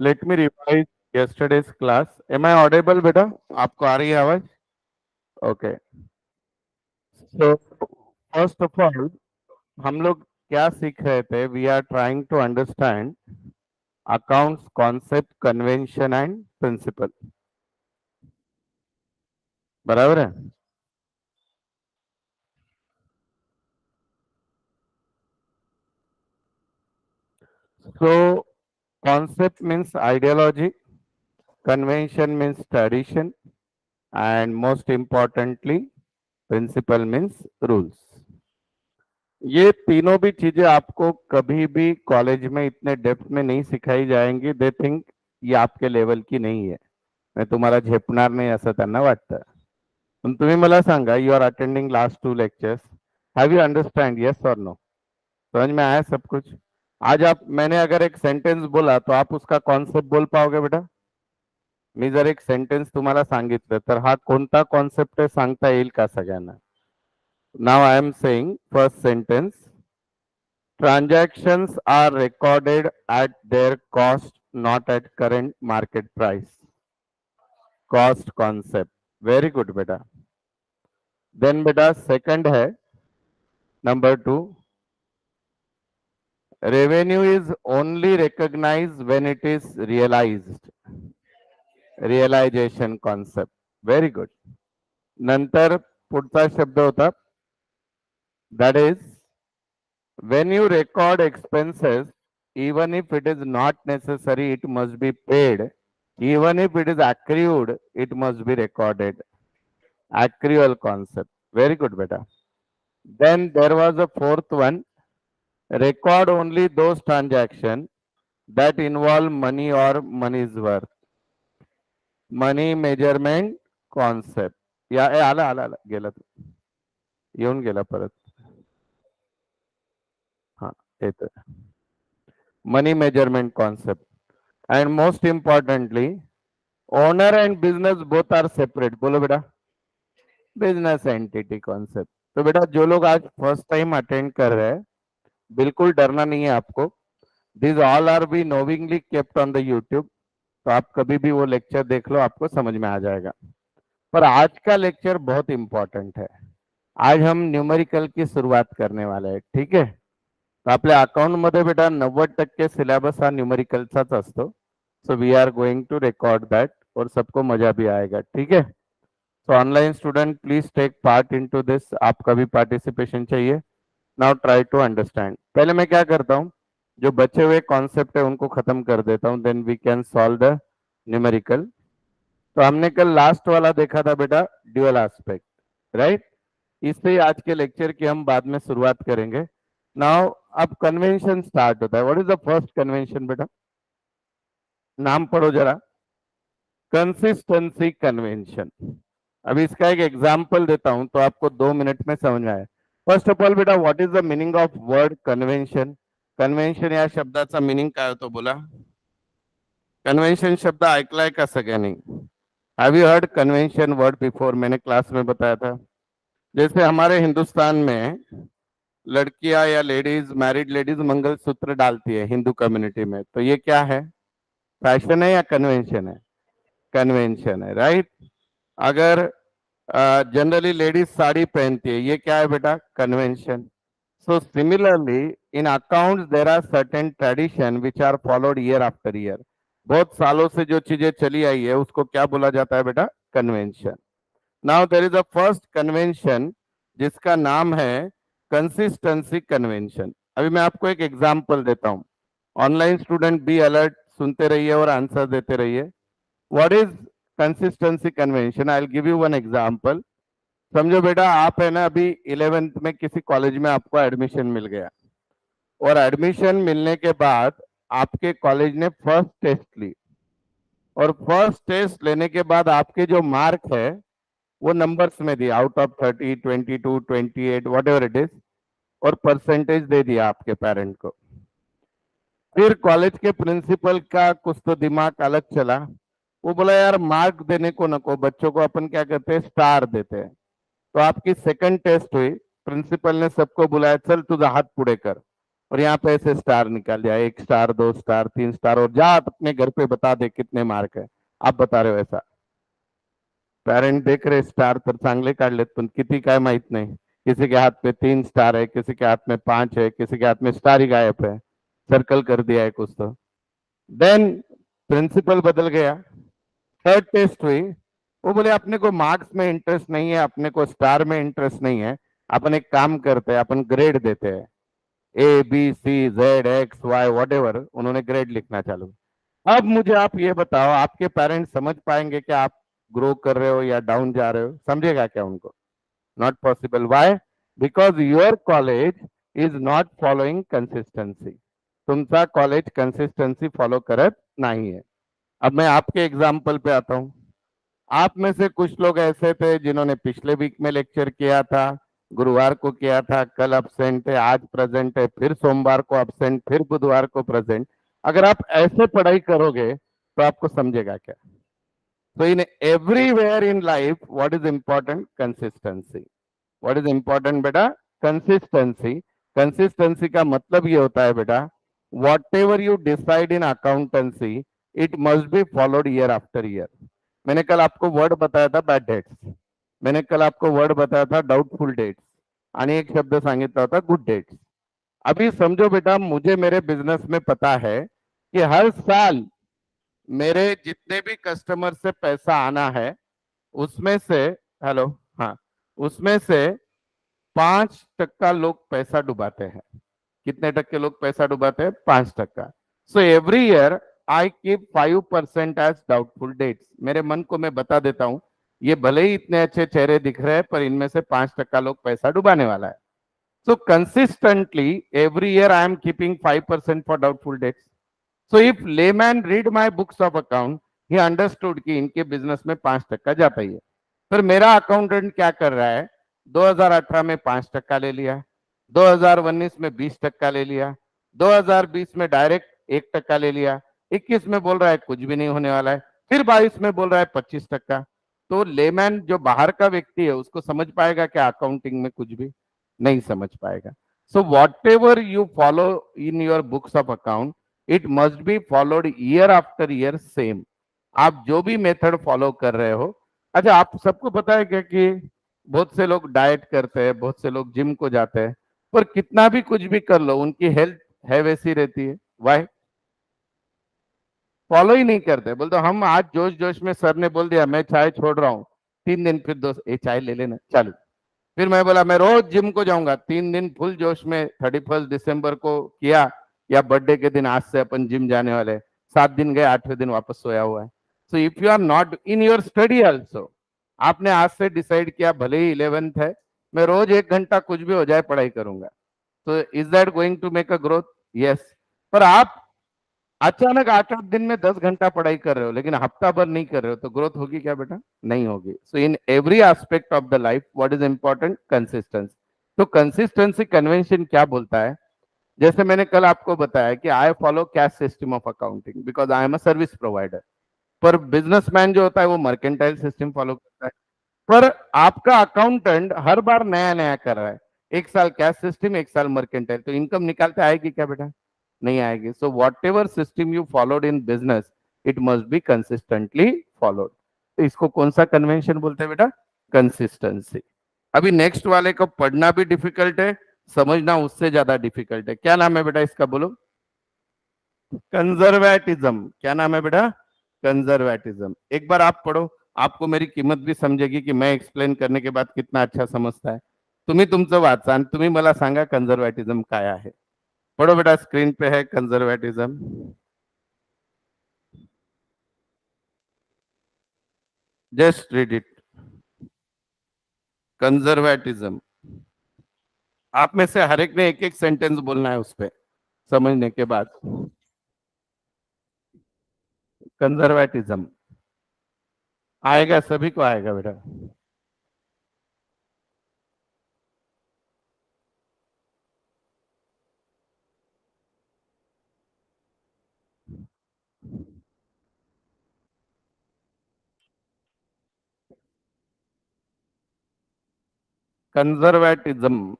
Late me revise yesterday's class. Am I audible बेटा? आपको आ रही है आवाज? Okay. So first of all हम लोग क्या सीख रहे थे? We are trying to understand accounts concept, convention and principle. बराबर है? So concept means ideology, convention means tradition, and most importantly principle means rules. ये तीनों भी चीजें आपको कभी भी कॉलेज में इतने डेप्थ में नहीं सिखाई जाएंगी. दे थिंक ये आपके लेवल की नहीं है. मैं तुम्हाला झेपणार नाही असं त्यांना वाटतं. पण तुम्ही मला सांगा, you are attending last 2 lectures. Have you understand, yes और नो? समझ में आया सब कुछ? आज आप, मैंने अगर एक सेंटेंस बोला तो आप उसका कॉन्सेप्ट बोल पाओगे बेटा? मी जर एक सेंटेन्स तुम्हाला सांगितलं तर हा कोणता कॉन्सेप्ट आहे सांगता येईल का सगळ्यांना? Now I am saying first sentence. Transactions are recorded at their cost, not at current market price. Cost concept. Very good, beta. Then, beta, second है, number 2. Revenue is only recognized when it is realized. Realization concept. Very good. नंतर पुढचा शब्द होता, that is, when you record expenses, even if it is not necessary, it must be paid. Even if it is accrued, it must be recorded. Accrual concept. Very good, beta. Then there was a fourth one. Record only those transactions that involve money or money's worth. Money measurement concept. या आला आला आला गेला तू. येऊन गेला परत. हाँ येतो. Money measurement concept. And most importantly, owner and business both are separate. बोलो बेटा. Business entity concept. तो बेटा जो लोग आज फर्स्ट टाइम अटेंड कर रहे हैं, बिल्कुल डरना नहीं है आपको. This all are be knowingly kept on the YouTube. तो आप कभी भी वो लेक्चर देख लो, आपको समझ में आ जाएगा. पर आज का लेक्चर बहुत इंपॉर्टंट है. आज हम न्यूमेरिकल की सुरुवात करने वाले हैं. ठीक है? तो आपल्या अकाउंट मध्ये बेटा 90% सिलेबस हा न्यूमेरिकलचाच असतो. So we are going to record that और सबको मजा भी आएगा. ठीक है? तो online student please take part into this. आपका भी पार्टिसिपेशन चाहिए. Now try to understand. पहले मैं क्या करता हूँ, जो बचे हुए कॉन्सेप्ट है उनको खत्म कर देता हूँ. Then we can solve the numerical. तो हमने कल लास्ट वाला देखा था बेटा, ड्यूअल एस्पेक्ट. राइट? इससे आज के लेक्चर की हम बाद में शुरुआत करेंगे. नाउ अब कन्वेंशन स्टार्ट होता है. What is the first convention बेटा? नाम पढ़ो जरा. Consistency convention. अभी इसका एक एग्जाम्पल देता हूं तो आपको 2 मिनट में समझ में आए. फर्स्ट ऑफ ऑल बेटा, what is the meaning of word convention? Convention या शब्दाचा मीनिंग काय होतो बोला? कन्वेंशन शब्द ऐकलाय का सगळ्यांनी? Have you heard convention word before? मैंने क्लास में बताया था. जैसे हमारे हिंदुस्तान में लड़कियां या लेडीज, मैरिड लेडीज मंगलसूत्र डालती है हिंदू कम्युनिटी में, तो ये क्या है? फैशन है या कन्वेंशन है? कन्वेंशन है. राइट? अगर जनरली लेडीज साड़ी पहनती है, ये क्या है बेटा? Convention. So similarly in accounts there are certain tradition which are followed year after year. बहुत सालों से जो चीजें चली आई है उसको क्या बोला जाता है बेटा? Convention. Now there is a first convention जिसका नाम है कंसिस्टेंसी कन्वेंशन. अभी मैं आपको एक एग्जाम्पल देता हूं. ऑनलाइन स्टूडेंट बी अलर्ट, सुनते रहिए और आंसर देते रहिए. What is consistency convention? I will give you one example. समझो बेटा, आप है ना अभी 11th में किसी कॉलेज में आपको एडमिशन मिल गया, और एडमिशन मिलने के बाद आपके कॉलेज ने फर्स्ट टेस्ट ली, और फर्स्ट टेस्ट लेने के बाद आपके जो मार्क है वो नंबर्स में दिया, out of 30, 22, 28, what ever it is, और परसेंटेज दे दिया आपके पेरेंट को. फिर कॉलेज के प्रिंसिपल का कुछ तो दिमाग अलग चला. वो बोला यार मार्क देने को नको, बच्चों को अपन क्या करते हैं, स्टार देते हैं. तो आपकी सेकंड टेस्ट हुई, प्रिंसिपल ने सबको बुलाया, चल तुझा हाथ पुढे कर. और यहाँ पे ऐसे स्टार निकाल दिया, 1 स्टार, 2 स्टार, 3 स्टार, और जा अपने घर पे बता दे कितने मार्क है। आप बता रहे हो ऐसा? पेरेंट देख रहे स्टार तर चांगले काढलेत, पण किती काय माहित नाही। किसी के हाथ में 3 स्टार है, किसी के हाथ में 5 है, किसी के हाथ में स्टार ही गायब है, सर्कल कर दिया है कुछ तो। देन प्रिंसिपल बदल गया, थर्ड टेस्ट हुई। वो बोले अपने को मार्क्स में इंटरेस्ट नहीं है, अपने को स्टार में इंटरेस्ट नहीं है, अपन एक काम करते हैं, अपन ग्रेड देते हैं। ABCZXY वॉट एवर, उन्होंने ग्रेड लिखना चालू। अब मुझे आप ये बताओ, आपके पेरेंट्स समझ पाएंगे कि आप ग्रो कर रहे हो या डाउन जा रहे हो? समझेगा क्या उनको? Not possible. Why? Because your college is not following consistency. तुमचा कॉलेज कंसिस्टेंसी फॉलो करत नहीं है। अब मैं आपके एग्जाम्पल पे आता हूँ। आप में से कुछ लोग ऐसे थे जिन्होंने पिछले वीक में लेक्चर किया था, गुरुवार को किया था, कल अब्सेंट है, आज प्रेजेंट है, फिर सोमवार को अब्सेंट, फिर बुधवार को प्रेजेंट। अगर आप ऐसे पढ़ाई करोगे तो आपको समझेगा क्या? तो in everywhere in life what is important? Consistency. What is important बेटा? कंसिस्टेंसी। कंसिस्टेंसी का मतलब ये होता है बेटा, what ever you decide in accountancy, it must be followed year after year. मैंने कल आपको वर्ड बताया था बैड डेट्स, मैंने कल आपको वर्ड बताया था डाउटफुल डेट्स, आणि एक शब्द सांगितला होता गुड डेट्स। अभी समझो बेटा, मुझे मेरे बिजनेस में पता है कि हर साल मेरे जितने भी कस्टमर से पैसा आना है उसमें से, हेलो, हाँ, उसमें से 5% लोग पैसा डुबाते हैं। कितने टक्के लोग पैसा डुबाते हैं? 5%। So every year I keep 5% as doubtful debts. मेरे मन को मैं बता देता हूं, ये भले ही इतने अच्छे चेहरे दिख रहे हैं पर इनमें से 5% लोग पैसा डुबाने वाला है। So consistently every year I am keeping 5% for doubtful debts. So if layman read my books of account, he understood कि इनके बिजनेस में 5% जाता ही है। फिर मेरा अकाउंटेंट क्या कर रहा है, 2018 में 5% ले लिया, 2019 में 20% ले लिया, 2020 में डायरेक्ट 1% ले लिया, 21 में बोल रहा है कुछ भी नहीं होने वाला है, फिर 22 में बोल रहा है 25%। तो लेमैन जो बाहर का व्यक्ति है उसको समझ पाएगा क्या अकाउंटिंग में? कुछ भी नहीं समझ पाएगा। So what ever you follow in your books of account, it must be followed year after year same. आप जो भी मेथड फॉलो कर रहे हो। अच्छा, आप सबको पता है क्या कि बहुत से लोग डाइट करते हैं, बहुत से लोग जिम को जाते हैं, पर कितना भी कुछ भी कर लो उनकी हेल्थ है वैसी रहती है। वाई? फॉलो ही नहीं करते। बोलते हम आज जोश जोश में सर ने बोल दिया मैं चाय छोड़ रहा हूँ, 3 दिन फिर दोस्त ए चाय ले लेना चालू। फिर मैं बोला मैं रोज जिम को जाऊंगा, 3 दिन फुल जोश में 31 दिसंबर को किया, या बर्थडे के दिन आज से अपन जिम जाने वाले, 7 दिन गए, 8वें दिन वापस सोया हुआ है। So if you are not in your study also, आपने आज से डिसाइड किया भले ही 11th है, मैं रोज 1 घंटा कुछ भी हो जाए पढ़ाई करूंगा, तो is that going to make a growth? Yes. पर आप अचानक 8 8 दिन में 10 घंटा पढ़ाई कर रहे हो लेकिन हफ्ता भर नहीं कर रहे हो, तो ग्रोथ होगी क्या बेटा? नहीं होगी। So in every aspect of the life what is important? Consistency. तो कंसिस्टेंसी कन्वेंशन क्या बोलता है? जैसे मैंने कल आपको बताया कि I follow cash system of accounting because I am a service provider. पर बिजनेसमैन जो होता है वो मर्केंटाइल सिस्टम फॉलो करता है। पर आपका अकाउंटेंट हर बार नया नया कर रहा है, एक साल कैश सिस्टम, एक साल मर्केंटाइल, तो इनकम निकालते आएगी क्या बेटा? नहीं आएगी। So what ever system you followed in business, it must be consistently followed. तो इसको कौन सा कन्वेंशन बोलते हैं बेटा? कंसिस्टेंसी। अभी नेक्स्ट वाले को पढ़ना भी डिफिकल्ट है, समझना उससे ज्यादा डिफिकल्ट है। क्या नाम है बेटा इसका? बोलो। कंजर्वेटिज्म। क्या नाम है बेटा? कंजर्वेटिज्म। एक बार आप पढ़ो, आपको मेरी कीमत भी समझेगी कि मैं एक्सप्लेन करने के बाद कितना अच्छा समजता है। तुम्ही तुमचं वाचा आणि तुम्ही मला सांगा कंजर्वेटिज्म काय आहे। पढ़ो बेटा, स्क्रीन पे है conservatism. Just read it. Conservatism. आप में से हर एक ने एक एक सेंटेंस बोलना है उस पे समझने के बाद। कंजर्वेटिज्म आएगा, सभी को आएगा बेटा। कंजर्वेटिज्म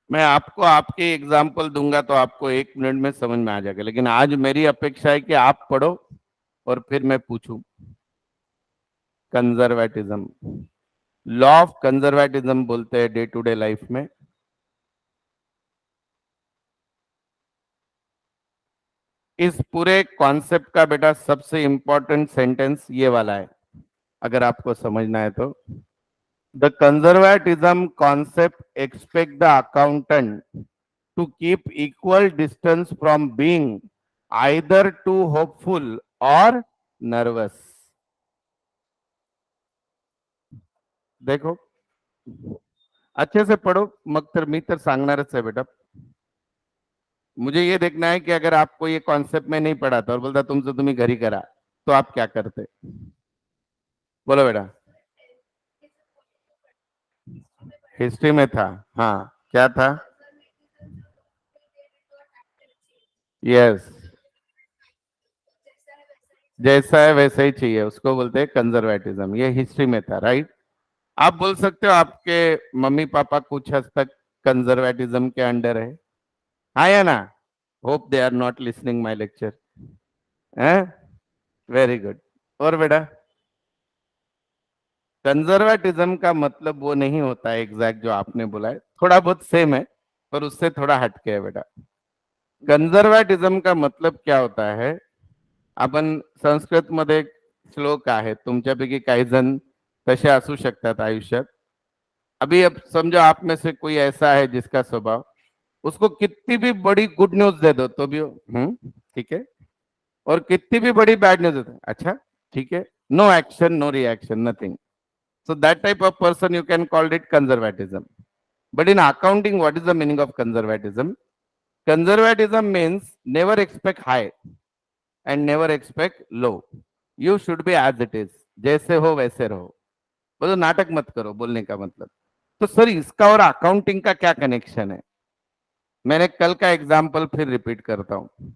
मैं आपको आपके एग्जाम्पल दूंगा तो आपको 1 मिनट में समझ में आ जाएगा, लेकिन आज मेरी अपेक्षा है कि आप पढ़ो और फिर मैं पूछूं। कंजर्वेटिज्म, लॉ ऑफ कंजर्वेटिज्म बोलते हैं डे टू डे लाइफ में। इस पूरे कॉन्सेप्ट का बेटा सबसे इंपॉर्टेंट सेंटेंस ये वाला है, अगर आपको समझना है तो। The conservatism concept expect the accountant to keep equal distance from being either too hopeful or nervous। देखो, अच्छे से पढ़ो, मग तर मी तर सांगणारच आहे बेटा। मुझे ये देखना है कि अगर आपको ये कॉन्सेप्ट में नहीं पढ़ा था और बोलता तुमसे तुम्ही घरी करा, तो आप क्या करते? बोलो बेटा। हिस्ट्री में था, हाँ, क्या था? यस, जैसा है वैसा ही चाहिए, उसको बोलते हैं कंजर्वेटिज्म। ये हिस्ट्री में था, राइट। आप बोल सकते हो आपके मम्मी पापा कुछ हद तक कंजर्वेटिज्म के अंडर है, हाँ या ना? Hope they are not listening my lecture. हैं? Very good. और बेटा, कंजर्वेटिज्म का मतलब वो नहीं होता है एग्जैक्ट जो आपने बोला है, थोड़ा बहुत सेम है पर उससे थोड़ा हटके है बेटा। कंजर्वेटिज्म का मतलब क्या होता है? आपण संस्कृत मध्ये एक श्लोक आहे, तुमच्यापैकी काही जण तसे असू शकतात आयुष्यात। अभी अब समझो आप में से कोई ऐसा है जिसका स्वभाव, उसको कितनी भी बड़ी गुड न्यूज दे दो तो भी ठीक है, और कितनी भी बड़ी बैड न्यूज दे दो अच्छा ठीक है, no action no reaction nothing. So that type of person you can call it conservatism. But in accounting, what is the meaning of conservatism? Conservatism means never expect high and never expect low. You should be as it is. जैसे हो वैसे रहो, बोलो नाटक मत करो, बोलने का मतलब। तो सर इसका और अकाउंटिंग का क्या कनेक्शन है? मैंने कल का एग्जाम्पल फिर रिपीट करता हूँ।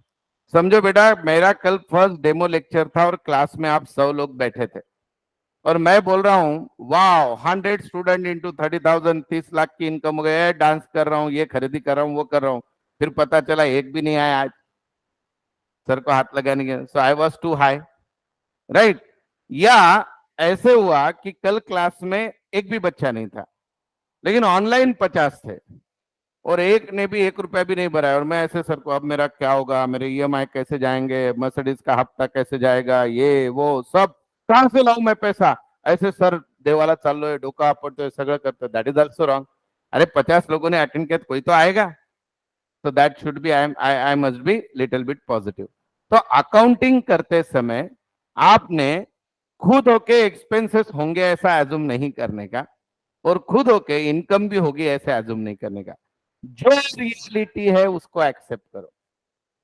समझो बेटा, मेरा कल फर्स्ट डेमो लेक्चर था और क्लास में आप 100 लोग बैठे थे और मैं बोल रहा हूँ वाह 100 स्टूडेंट इंटू 30,000, 30 लाख की इनकम हो गया, डांस कर रहा हूँ, ये खरीदी कर रहा हूँ, वो कर रहा हूँ। फिर पता चला एक भी नहीं आया आज सर को हाथ लगाने के, so I was too high, right. या ऐसे हुआ कि कल क्लास में एक भी बच्चा नहीं था लेकिन ऑनलाइन 50 थे और एक ने भी 1 रुपया भी नहीं भरा, और मैं ऐसे सर को अब मेरा क्या होगा, मेरे ईएमआई कैसे जाएंगे, मर्सिडीज का हफ्ता कैसे जाएगा, ये वो सब कहां से लाऊं मैं पैसा? ऐसे सर देवाला चाललोय, डोका आपटतोय, सगळं करतोय, दैट इज ऑल्सो रॉन्ग। अरे 50 लोगों ने अटेंड किया, कोई तो आएगा। तो that should be I must be little bit positive. तो अकाउंटिंग करते समय आपने खुद होके एक्सपेंसेस होंगे ऐसा एज्यूम नहीं करने का, और खुद होके इनकम भी होगी ऐसे एज्यूम नहीं करने का। जो रियलिटी है उसको एक्सेप्ट करो।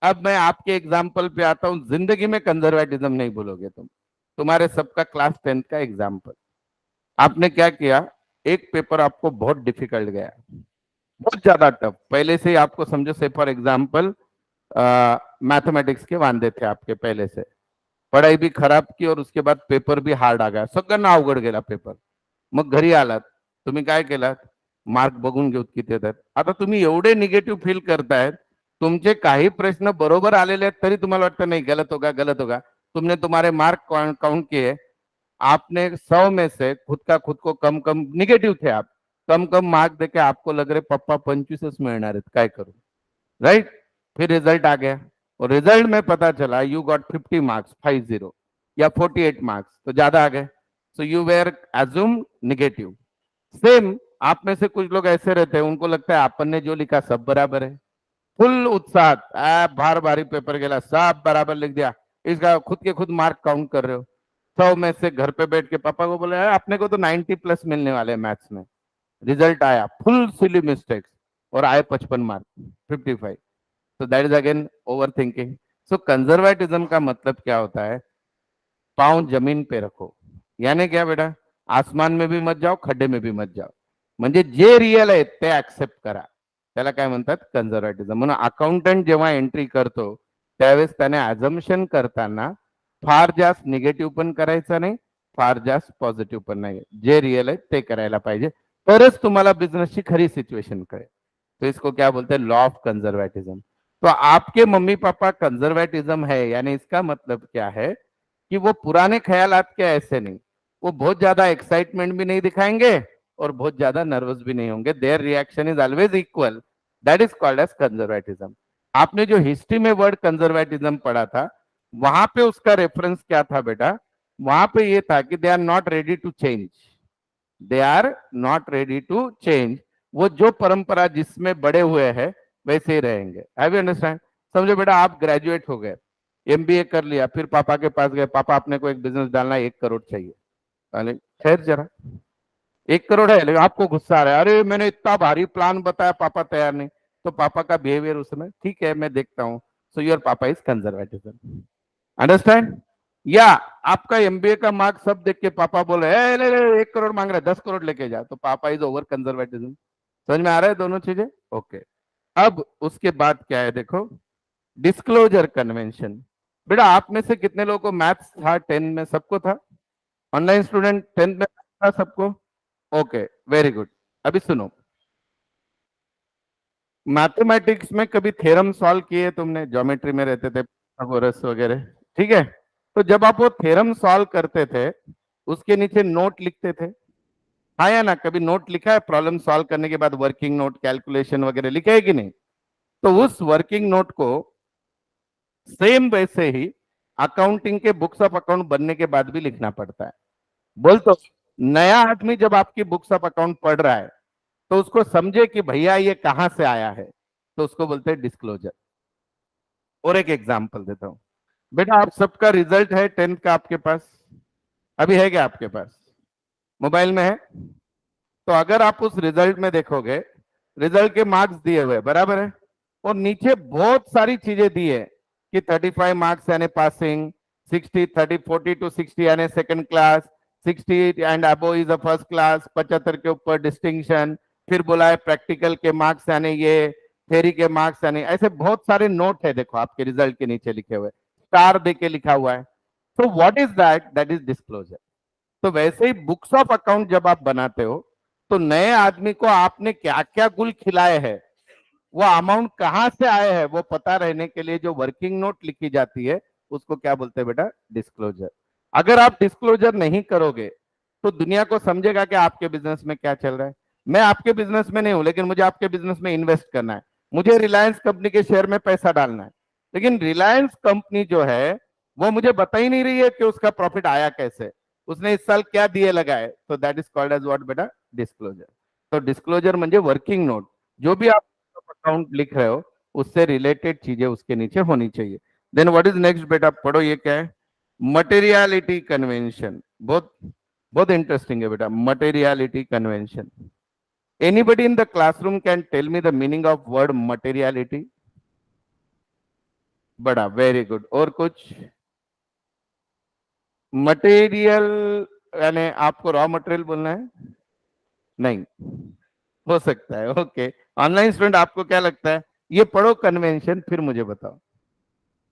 अब मैं आपके एग्जाम्पल पे आता हूं, जिंदगी में कंजर्वेटिज्म नहीं बोलोगे तुम। तुम्हारे सबका क्लास 10th का एग्जाम्पल, आपने क्या किया, एक पेपर आपको बहुत डिफिकल्ट गया, बहुत ज्यादा टफ, पहले से ही आपको समझो, से फॉर एग्जाम्पल मैथमेटिक्स के वांदे थे आपके पहले से, पढ़ाई भी खराब की और उसके बाद पेपर भी हार्ड आ गया, सगळ्यांना अवघड गेला पेपर। मग घरी आलात, तुम्ही काय केलात, मार्क बघून घेऊ किती येतात। आता तुम्ही एवढे निगेटिव्ह फील करतायत, तुमचे काही प्रश्न बरोबर आलेले आहेत तरी तुम्हाला वाटतं नहीं गलत होगा गलत होगा। तुमने तुम्हारे मार्क काउंट किए, आपने 100 में से खुद को कम कम निगेटिव थे आप, कम कम मार्क देके आपको लग रहे पप्पा 25 मिळणार आहेत, काय करूं, राइट। फिर रिजल्ट आ गया और रिजल्ट में पता चला यू गॉट 50 मार्क्स 50 या 48 मार्क्स, तो ज्यादा आ गए, so you were assume negative. Same आप में से कुछ लोग ऐसे रहते हैं, उनको लगता है अपन ने जो लिखा सब बराबर है, फुल उत्साह, बार बारी पेपर गेला, सब बराबर लिख दिया, इसका खुद के खुद मार्क काउंट कर रहे हो। 100 में से घर पे बैठ के पापा को बोले अपने को तो 90 प्लस मिलने वाले हैं मैथ्स में, रिजल्ट आया फुल सिली मिस्टेक्स और आए 55 मार्क 55। तो that is again over thinking. So conservatism का मतलब क्या होता है, पांव जमीन पे रखो, यानी क्या बेटा, आसमान में भी मत जाओ, खड्डे में भी मत जाओ, म्हणजे जे रिअल आहे ते ऍक्सेप्ट करा, त्याला काय म्हणतात कंजर्वेटिझम। म्हणून अकाउंटंट जेव्हा एंट्री करतो त्यावेळेस त्याने अझम्पशन करताना फार जास्त निगेटिव्ह पण करायचं नाही, फार जास्त पॉझिटिव्ह पण नाही, जे रिअल आहे ते करायला पाहिजे, तरच तुम्हाला बिझनेसची खरी सिच्युएशन कळेल। तो इसको क्या बोलते हैं, लॉ ऑफ कंजर्वेटिज्म। तो आपके मम्मी पापा कंजर्वेटिज्म है, यानी इसका मतलब क्या है कि वो पुराने ख्यालात के ऐसे नहीं, वो बहुत ज्यादा एक्साइटमेंट भी नहीं दिखाएंगे और बहुत ज्यादा नर्वस भी नहीं होंगे, their reaction is always equal, that is called as conservatism. आपने जो हिस्ट्री में वर्ड कंजर्वेटिज्म पढ़ा था, वहां पे उसका रेफरेंस क्या था बेटा, वहां पे ये था कि they are not ready to change, they are not ready to change, वो जो परंपरा जिसमें बड़े हुए हैं वैसे ही रहेंगे। Have you understand? समझो बेटा, आप ग्रेजुएट हो गए, एमबीए कर लिया, फिर पापा के पास गए, पापा अपने को एक बिजनेस डालना है, 1 करोड़ चाहिए। अरे खैर जरा, 1 करोड़ है, लेकिन आपको गुस्सा आ रहा है, अरे मैंने इतना भारी प्लान बताया, पापा तैयार नहीं। तो पापा का बिहेवियर उस समय, ठीक है मैं देखता हूँ, सो योर पापा इज कंजर्वेटिज्म। अंडरस्टैंड? या आपका एमबीए का मार्क्स सब देख के पापा बोले, ले ले 1 करोड़ मांग रहा है, 10 करोड़ लेके जा, तो पापा इज ओवर कंजर्वेटिज्म। समझ में आ रहा है दोनों चीजें? ओके। अब उसके बाद क्या है देखो, डिस्क्लोजर कन्वेंशन। बेटा आप में से कितने लोगों को मैथ्स था 10 में? सबको था? ऑनलाइन स्टूडेंट 10th में था सबको? Okay, very good. अभी सुनो, मैथमेटिक्स में कभी थ्योरम सॉल्व किए तुमने? ज्योमेट्री में रहते थे पाइथागोरस वगैरह, ठीक है? तो जब आप वो थ्योरम सॉल्व करते थे, उसके नीचे नोट लिखते थे, हाँ या ना? कभी नोट लिखा है प्रॉब्लम सॉल्व करने के बाद? वर्किंग नोट, कैलकुलेशन वगैरह लिखे है कि नहीं? तो उस वर्किंग नोट को सेम वैसे ही अकाउंटिंग के बुक्स ऑफ अकाउंट बनने के बाद भी लिखना पड़ता है। बोल तो, नया आदमी जब आपकी बुक्स ऑफ अकाउंट पढ़ रहा है तो उसको समझे कि भैया ये कहां से आया है, तो उसको बोलते हैं डिस्क्लोजर। और एक एग्जांपल देता हूं, बेटा आप सबका रिजल्ट है 10th का आपके पास, अभी है क्या आपके पास? मोबाइल में है? तो अगर आप उस रिजल्ट में देखोगे, रिजल्ट के मार्क्स दिए हुए बराबर है, और नीचे बहुत सारी चीजें दी है कि 35 मार्क्स यानी पासिंग, 60 30 40 टू 60 यानी second class, 60 and above is a first class, 75 के ऊपर डिस्टिंक्शन, फिर बोला है प्रैक्टिकल के मार्क्स यानी ये, थ्योरी के मार्क्स यानी, ऐसे बहुत सारे नोट है देखो आपके रिजल्ट के नीचे लिखे हुए, स्टार दे के लिखा हुआ है। तो what is that? That is disclosure. तो वैसे ही बुक्स ऑफ अकाउंट जब आप बनाते हो, तो नए आदमी को आपने क्या क्या गुल खिलाए हैं, वो अमाउंट कहां से आए हैं, वो पता रहने के लिए जो वर्किंग नोट लिखी जाती है, उसको क्या बोलते हैं बेटा? डिस्क्लोजर। अगर आप डिस्क्लोजर नहीं करोगे तो दुनिया को समझेगा कि आपके बिजनेस में क्या चल रहा है। मैं आपके बिजनेस में नहीं हूं, लेकिन मुझे आपके बिजनेस में इन्वेस्ट करना है, मुझे रिलायंस कंपनी के शेयर में पैसा डालना है, लेकिन रिलायंस कंपनी जो है वो मुझे बता ही नहीं रही है कि उसका प्रॉफिट आया कैसे, उसने इस साल क्या दिए लगाए, तो that is called as what बेटा? डिस्क्लोजर। तो डिस्क्लोजर म्हणजे वर्किंग नोट, जो भी आप अकाउंट लिख रहे हो उससे रिलेटेड चीजें उसके नीचे होनी चाहिए। देन व्हाट इज नेक्स्ट बेटा, पढ़ो ये क्या है? Materiality convention. बहुत बहुत इंटरेस्टिंग है बेटा, materiality convention. Anybody in the classroom can tell me the meaning of word materiality? बड़ा वेरी गुड। और कुछ? मटेरियल यानी आपको रॉ मटेरियल बोलना है? नहीं, हो सकता है, ओके। ऑनलाइन स्टूडेंट आपको क्या लगता है? ये पढ़ो कन्वेंशन, फिर मुझे बताओ।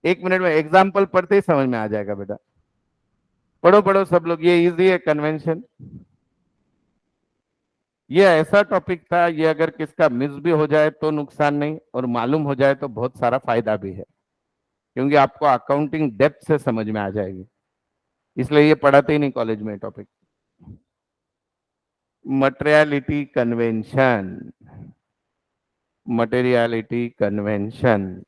1 मिनट में एग्जाम्पल पढ़ते ही समझ में आ जाएगा बेटा। पढ़ो पढ़ो सब लोग, ये इजी है कन्वेंशन। ये ऐसा टॉपिक था, ये अगर किसका मिस भी हो जाए तो नुकसान नहीं, और मालूम हो जाए तो बहुत सारा फायदा भी है, क्योंकि आपको अकाउंटिंग डेप्थ से समझ में आ जाएगी, इसलिए ये पढ़ाते ही नहीं कॉलेज में topic. Materiality convention, materiality convention.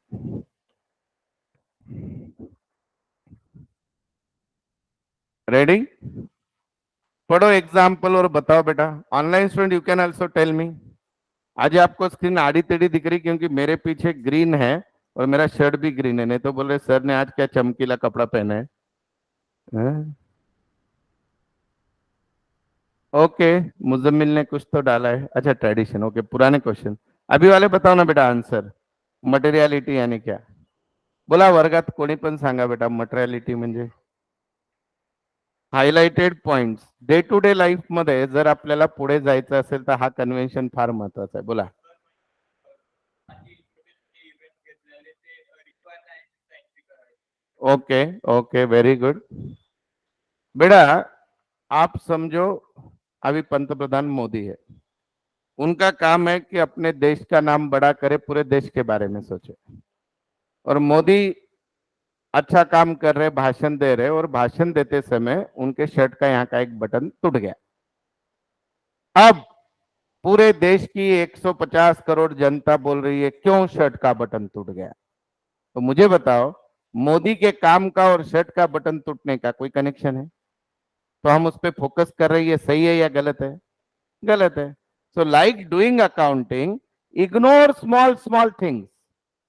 Ready? पढ़ो एग्जाम्पल और बताओ बेटा। Online student you can also tell me. आज आपको स्क्रीन आड़ी टेढ़ी दिख रही क्योंकि मेरे पीछे ग्रीन है और मेरा शर्ट भी ग्रीन है, नहीं तो बोल रहे सर ने आज क्या चमकीला कपड़ा पहना है। हाँ? ओके, मुजम्मिल ने कुछ तो डाला है, अच्छा ट्रेडिशन, ओके पुराने क्वेश्चन। अभी वाले बताओ ना बेटा आंसर, मटेरियलिटी यानी क्या? बोला वर्गात कोणी पण सांगा बेटा, मटेरियलिटी म्हणजे highlighted points. Day to day life मध्ये जर आपल्याला पुढे जायचं असेल तर हा कन्व्हेन्शन फार महत्वाचा आहे, बोला। Okay okay, very good. बेटा आप समझो, अभी पंतप्रधान मोदी है, उनका काम है कि अपने देश का नाम बड़ा करे, पूरे देश के बारे में सोचे। और मोदी अच्छा काम कर रहे, भाषण दे रहे, और भाषण देते समय उनके शर्ट का यहाँ का एक बटन टूट गया। अब पूरे देश की 150 करोड़ जनता बोल रही है क्यों शर्ट का बटन टूट गया। तो मुझे बताओ, मोदी के काम का और शर्ट का बटन टूटने का कोई कनेक्शन है? तो हम उस पर फोकस कर रहे हैं, ये सही है या गलत है? गलत है। So like doing accounting, ignore small small things,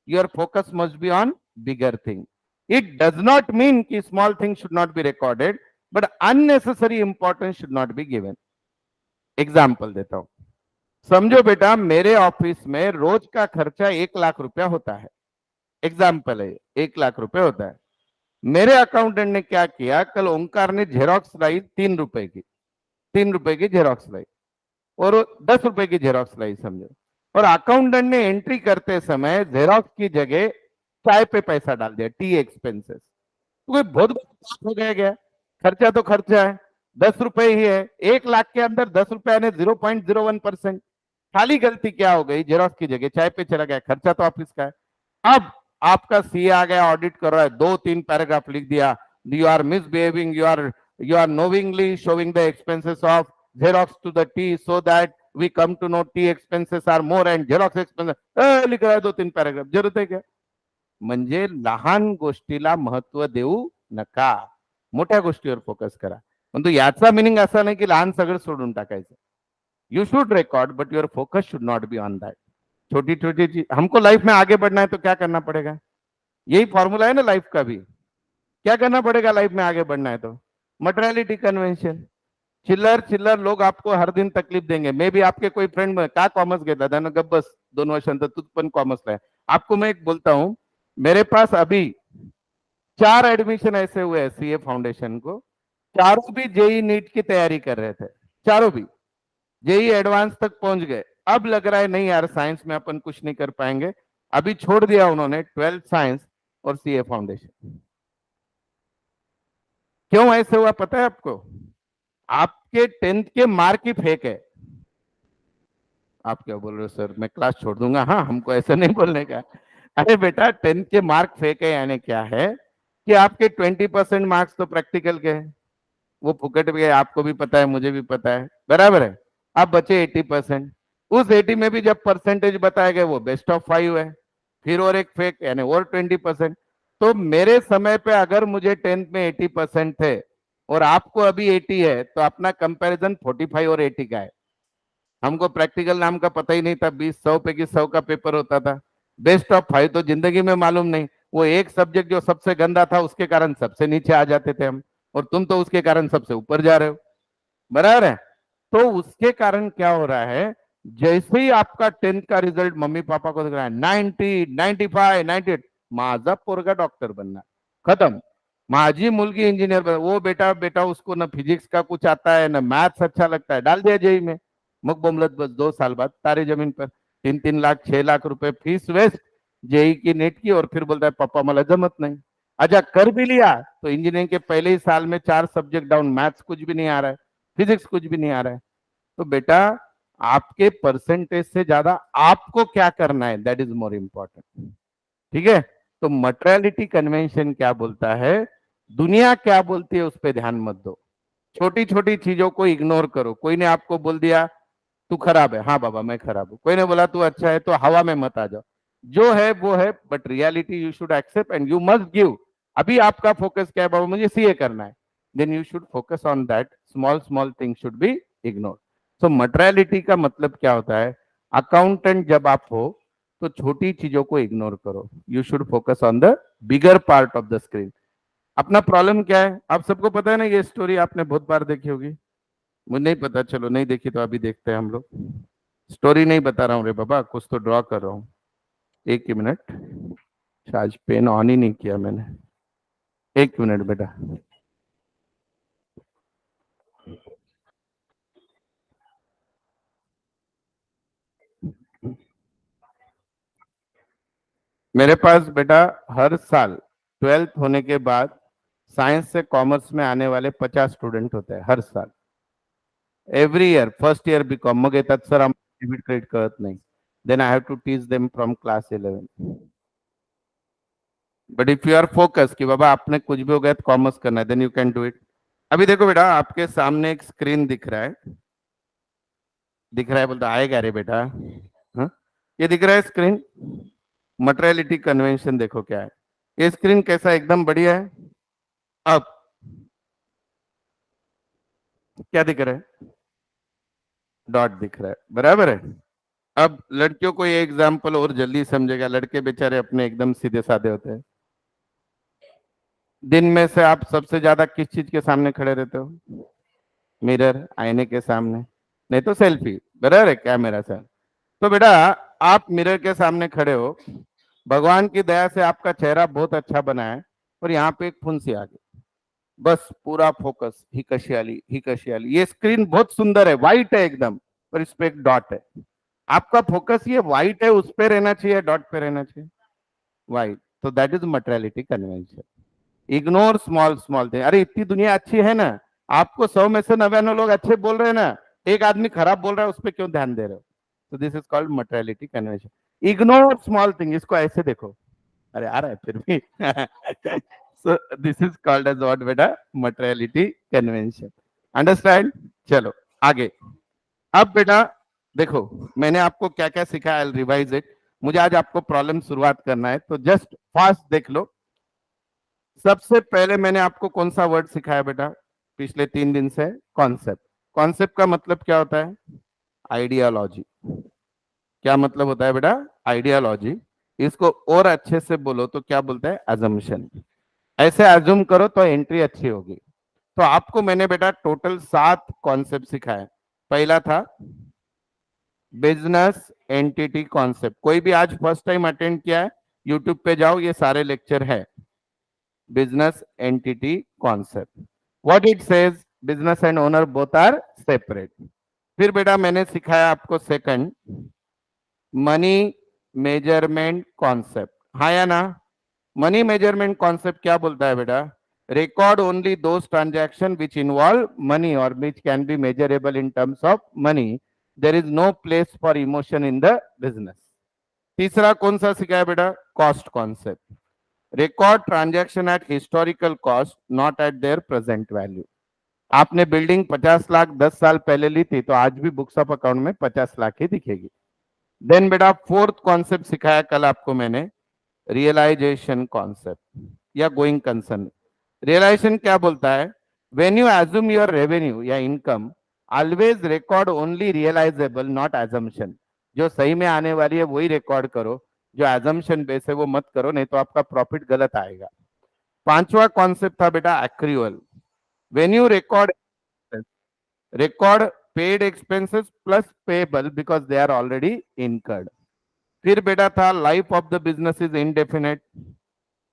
your focus must be on bigger thing. It does not mean कि small thing should not be recorded, but unnecessary importance should not be given. Example देता हूं। समझो बेटा, मेरे office में रोज का खर्चा 1 लाख रुपया होता है। एग्जाम्पल है, 1 लाख रुपए होता है। मेरे अकाउंटेंट ने क्या किया, कल ओंकार ने जेरोक्स लाई 3 रुपए की, 3 रुपए की जेरोक्स लाई, और 10 रुपए की जेरोक्स लाई समझो। और अकाउंटेंट ने एंट्री करते समय जेरोक्स की जगह चाय पे पैसा डाल दिया, टी एक्सपेंसेस। तो कोई बहुत बड़ा बात हो गया क्या? खर्चा तो खर्चा है, 10 रुपए ही है। 1 लाख के अंदर 10 रुपए यानी 0.01%। खाली गलती क्या हो गई, जेरोक्स की जगह चाय पे चला गया, खर्चा तो ऑफिस का है। अब आपका सीए आ गया, ऑडिट कर रहा है, 2-3 पैराग्राफ लिख दिया, you are misbehaving, you are knowingly showing the expenses of Xerox to the T so that we come to know T expenses are more and Xerox expenses लिख रहा है 2-3 पैराग्राफ। जरूरत है क्या? म्हणजे लहान गोष्टीला महत्व देऊ नका, मोठ्या गोष्टीवर फोकस करा। परंतु याचा मिनिंग असा नाही की लहान सगळं सोडून टाकायचं। You should record but your focus should not be on that. छोटी छोटी चीज, हमको लाइफ में आगे बढ़ना है तो क्या करना पड़ेगा? यही फॉर्मूला है ना लाइफ का भी। क्या करना पड़ेगा लाइफ में आगे बढ़ना है तो? Materiality convention. चिल्लर चिल्लर लोग आपको हर दिन तकलीफ देंगे। मे भी आपके कोई फ्रेंड का कॉमर्स घेतला त्यानं गप बस 2 वर्षांतर तू पण कॉमर्सला आहे। आपको मैं एक बोलता हूं, मेरे पास अभी 4 एडमिशन ऐसे हुए हैं सीए फाउंडेशन को, चारों भी जेई नीट की तैयारी कर रहे थे, चारों भी जेई एडवांस तक पहुंच गए। अब लग रहा है नहीं यार, साइंस में अपन कुछ नहीं कर पाएंगे, अभी छोड़ दिया उन्होंने 12th साइंस और सीए फाउंडेशन। क्यों ऐसे हुआ पता है आपको? आपके 10th के मार्क ही फेक है। आप क्या बोल रहे हो सर, मैं क्लास छोड़ दूंगा? हाँ, हमको ऐसा नहीं बोलने का। अरे बेटा, 10th के मार्क फेक है यानी क्या है कि आपके 20% मार्क्स तो प्रैक्टिकल के हैं, वो फुकट भी है, आपको भी पता है, मुझे भी पता है, बराबर है। अब बचे 80%। उस 80 में भी जब परसेंटेज बताए गए वो बेस्ट ऑफ 5 है, फिर और एक फेक यानी और 20%। तो मेरे समय पे अगर मुझे 10th में 80% थे और आपको अभी 80 है, तो अपना कंपैरिजन 45 और 80 का है। हमको प्रैक्टिकल नाम का पता ही नहीं था, 20 100 पे की 100 का पेपर होता था। बेस्ट ऑफ 5 तो जिंदगी में मालूम नहीं, वो एक सब्जेक्ट जो सबसे गंदा था उसके कारण सबसे नीचे आ जाते थे हम, और तुम तो उसके कारण सबसे ऊपर जा रहे हो, बराबर है। तो उसके कारण क्या हो रहा है, जैसे ही आपका 10th का रिजल्ट मम्मी पापा को दिख रहा है 90, 95, 98, माझा पोरगा डॉक्टर बनना, खत्म। माझी मुलगी इंजीनियर बन, वो बेटा बेटा उसको ना फिजिक्स का कुछ आता है ना मैथ्स अच्छा लगता है, डाल दिया जेई में। मग बोमलत बस 2 साल बाद तारे जमीन पर 3-3 लाख 6 लाख रुपए फीस वेस्ट जेई की नेट की, और फिर बोलता है पापा मला जमत नहीं। अच्छा कर भी लिया तो इंजीनियरिंग के पहले ही साल में 4 सब्जेक्ट डाउन, मैथ्स कुछ भी नहीं आ रहा है, फिजिक्स कुछ भी नहीं आ रहा है। तो बेटा, आपके परसेंटेज से ज्यादा आपको क्या करना है, दैट इज मोर इंपॉर्टेंट। ठीक है? तो मटेरियलिटी कन्वेंशन क्या बोलता है, दुनिया क्या बोलती है उस पर ध्यान मत दो, छोटी छोटी चीजों को इग्नोर करो। कोई ने आपको बोल दिया तू खराब है, हाँ बाबा मैं खराब हूं। कोई ने बोला तू अच्छा है, तो हवा में मत आ जाओ, जो है वो है, but reality you should accept and you must give. अभी आपका फोकस क्या है, बाबा मुझे सीए करना है, then you should focus on that, small small thing should be ignore. So materiality का मतलब क्या होता है, अकाउंटेंट जब आप हो तो छोटी चीजों को इग्नोर करो, you should focus on the bigger part of the screen. अपना प्रॉब्लम क्या है आप सबको पता है ना, ये स्टोरी आपने बहुत बार देखी होगी, मुझे नहीं पता, चलो नहीं देखी तो अभी देखते हैं हम लोग। स्टोरी नहीं बता रहा हूँ रे बाबा, कुछ तो ड्रॉ कर रहा हूँ। एक ही मिनट, आज पेन ऑन ही नहीं किया मैंने, एक मिनट बेटा। मेरे पास बेटा हर साल 12th होने के बाद साइंस से कॉमर्स में आने वाले 50 स्टूडेंट होते हैं हर साल, every year. First year BCom मग येतात सर डेबिट क्रेडिट कळत नाही, then I have to teach them from class 11. But if you are focus कि बाबा आपने कुछ भी हो गया तो कॉमर्स करना है, then you can do it. अभी देखो बेटा, आपके सामने एक स्क्रीन दिख रहा है, दिख रहा है बोलता आएगा रे बेटा. हाँ, ये दिख रहा है स्क्रीन. मटेरियलिटी कन्वेंशन देखो क्या है. ये स्क्रीन कैसा, एकदम बढ़िया है. अब क्या दिख रहा है, डॉट दिख रहा है, बराबर है. अब लड़कियों को ये एग्जाम्पल और जल्दी समझेगा, लड़के बेचारे अपने एकदम सीधे साधे होते हैं. दिन में से आप सबसे ज्यादा किस चीज के सामने खड़े रहते हो? मिरर, आईने के सामने, नहीं तो सेल्फी, बराबर है, कैमरा सर. तो बेटा आप मिरर के सामने खड़े हो, भगवान की दया से आपका चेहरा बहुत अच्छा बना है, और यहाँ पे एक फुंसी आ गई, बस पूरा फोकस ही कशी आली, ही कशी आली. ये स्क्रीन बहुत सुंदर है, व्हाइट है एकदम, पर इस पे एक डॉट है. आपका फोकस ये व्हाइट है, उस पे रहना चाहिए, डॉट पे रहना चाहिए, व्हाइट. तो that is materiality convention. Ignore small small thing. अरे इतनी दुनिया अच्छी है ना, आपको 100 में से 99 लोग अच्छे बोल रहे हैं ना, एक आदमी खराब बोल रहा है, उस पर क्यों ध्यान दे रहे हो? तो this is called materiality convention. Ignore small thing, इसको ऐसे देखो. अरे आ रहा है फिर भी. So this is called as what बेटा, मटेरियलिटी कन्वेंशन. अंडरस्टैंड? चलो आगे. अब बेटा देखो, मैंने आपको क्या क्या सिखाया, आई रिवाइज इट. मुझे आज आपको प्रॉब्लम शुरुआत करना है, तो जस्ट फास्ट देख लो. सबसे पहले मैंने आपको कौन सा वर्ड सिखाया बेटा पिछले 3 दिन से? कॉन्सेप्ट. कॉन्सेप्ट का मतलब क्या होता है? आइडियोलॉजी. क्या मतलब होता है बेटा? आइडियोलॉजी. इसको और अच्छे से बोलो तो क्या बोलते हैं? अजम्पशन. ऐसे अज्यूम करो तो एंट्री अच्छी होगी. तो आपको मैंने बेटा टोटल 7 कॉन्सेप्ट सिखाए. पहला था बिजनेस एंटिटी कॉन्सेप्ट. कोई भी आज फर्स्ट टाइम अटेंड किया है, यूट्यूब पे जाओ, ये सारे लेक्चर है. Business entity concept, what it says, business and owner both are separate. फिर बेटा मैंने सिखाया आपको सेकंड, मनी मेजरमेंट कॉन्सेप्ट. हाँ या ना? मनी मेजरमेंट कॉन्सेप्ट क्या बोलता है बेटा? Record only those transaction which involve money और which can be measurable in terms of money. There is no place for emotion in the business. तीसरा कौन सा सिखाया बेटा? Cost concept. Record transaction at historical cost, not at their present value. आपने building 50 lakh 10 साल पहले ली थी, तो आज भी बुक्स ऑफ अकाउंट में 50 लाख ही दिखेगी. देन बेटा फोर्थ कॉन्सेप्ट सिखाया कल आपको मैंने, रियलाइजेशन कॉन्सेप्ट या गोइंग कंसर्न. रियलाइजेशन क्या बोलता है? When you assume your revenue या income, always record only realisable, not assumption. जो सही में आने वाली है वही रिकॉर्ड करो, जो एजम्पशन बेस है वो मत करो, नहीं तो आपका प्रॉफिट गलत आएगा. पांचवा कॉन्सेप्ट था बेटा accrual. When you record paid expenses plus payable because they are already incurred. फिर बेटा था life of the business is indefinite.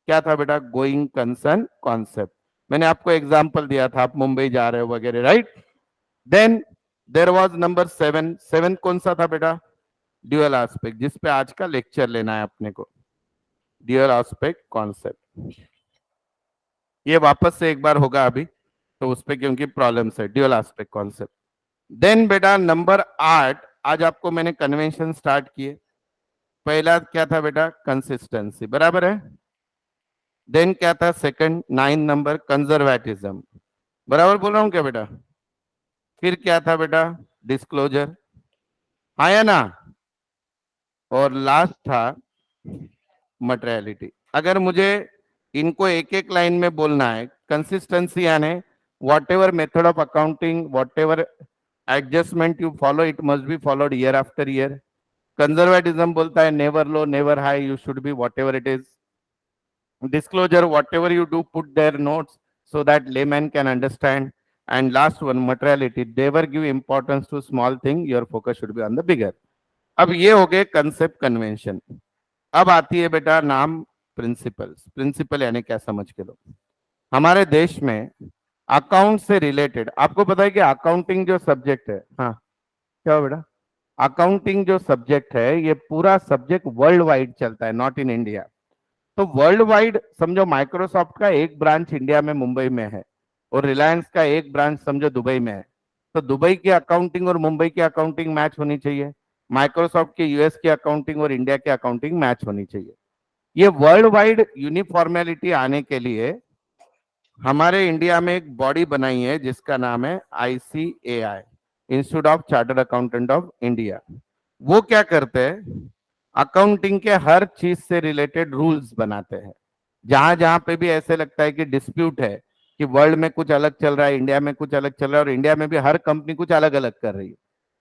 क्या था बेटा? Going concern concept. मैंने आपको एग्जांपल दिया था, आप मुंबई जा रहे हो वगैरह, right. Then there was number 7. 7 कौन सा था बेटा? ड्यूअल एस्पेक्ट, जिस पे आज का लेक्चर लेना है अपने को. ड्यूअल एस्पेक्ट कॉन्सेप्ट, ये वापस से एक बार होगा अभी, तो उस पे क्योंकि प्रॉब्लम्स है. Dual aspect concept. देन बेटा नंबर 8, आज आपको मैंने कन्वेंशन स्टार्ट किए. पहला क्या था बेटा? कंसिस्टेंसी, बराबर है. देन क्या था सेकंड, 9 नंबर, कंजर्वेटिज्म. बराबर बोल रहा हूं क्या बेटा? फिर क्या था बेटा? डिस्क्लोजर. हाँ या ना? और लास्ट था मटेरियलिटी. अगर मुझे इनको एक एक लाइन में बोलना है, कंसिस्टेंसी यानी what ever method of accounting, what ever adjustment you follow, it must be followed year after year. Conservatism बोलता है never low never high, you should be what ever it is. Disclosure, whatever you do, put their notes so that layman can understand. And last one, materiality, never give importance to small thing, your focus should be on the bigger. अब ये हो गए concept convention. अब आती है बेटा नाम principles. Principal यानी क्या, समझ के लो. हमारे देश में अकाउंट से रिलेटेड, आपको पता है कि अकाउंटिंग जो सब्जेक्ट है, हाँ क्या हो बेटा, अकाउंटिंग जो सब्जेक्ट है ये पूरा सब्जेक्ट वर्ल्ड वाइड चलता है, नॉट इन इंडिया. तो वर्ल्ड वाइड समझो, माइक्रोसॉफ्ट का एक ब्रांच इंडिया में मुंबई में है, और रिलायंस का एक ब्रांच समझो दुबई में है. तो दुबई की अकाउंटिंग और मुंबई की अकाउंटिंग मैच होनी चाहिए. माइक्रोसॉफ्ट के यूएस की अकाउंटिंग और इंडिया की अकाउंटिंग मैच होनी चाहिए। ये वर्ल्ड वाइड यूनिफॉर्मेलिटी आने के लिए हमारे इंडिया में एक बॉडी बनाई है जिसका नाम है ICAI, institute of chartered accountant of India. वो क्या करते हैं, अकाउंटिंग के हर चीज से रिलेटेड रूल्स बनाते हैं। जहां जहां पे भी ऐसे लगता है कि डिस्प्यूट है कि वर्ल्ड में कुछ अलग चल रहा है, इंडिया में कुछ अलग चल रहा है, और इंडिया में भी हर कंपनी कुछ अलग अलग कर रही है,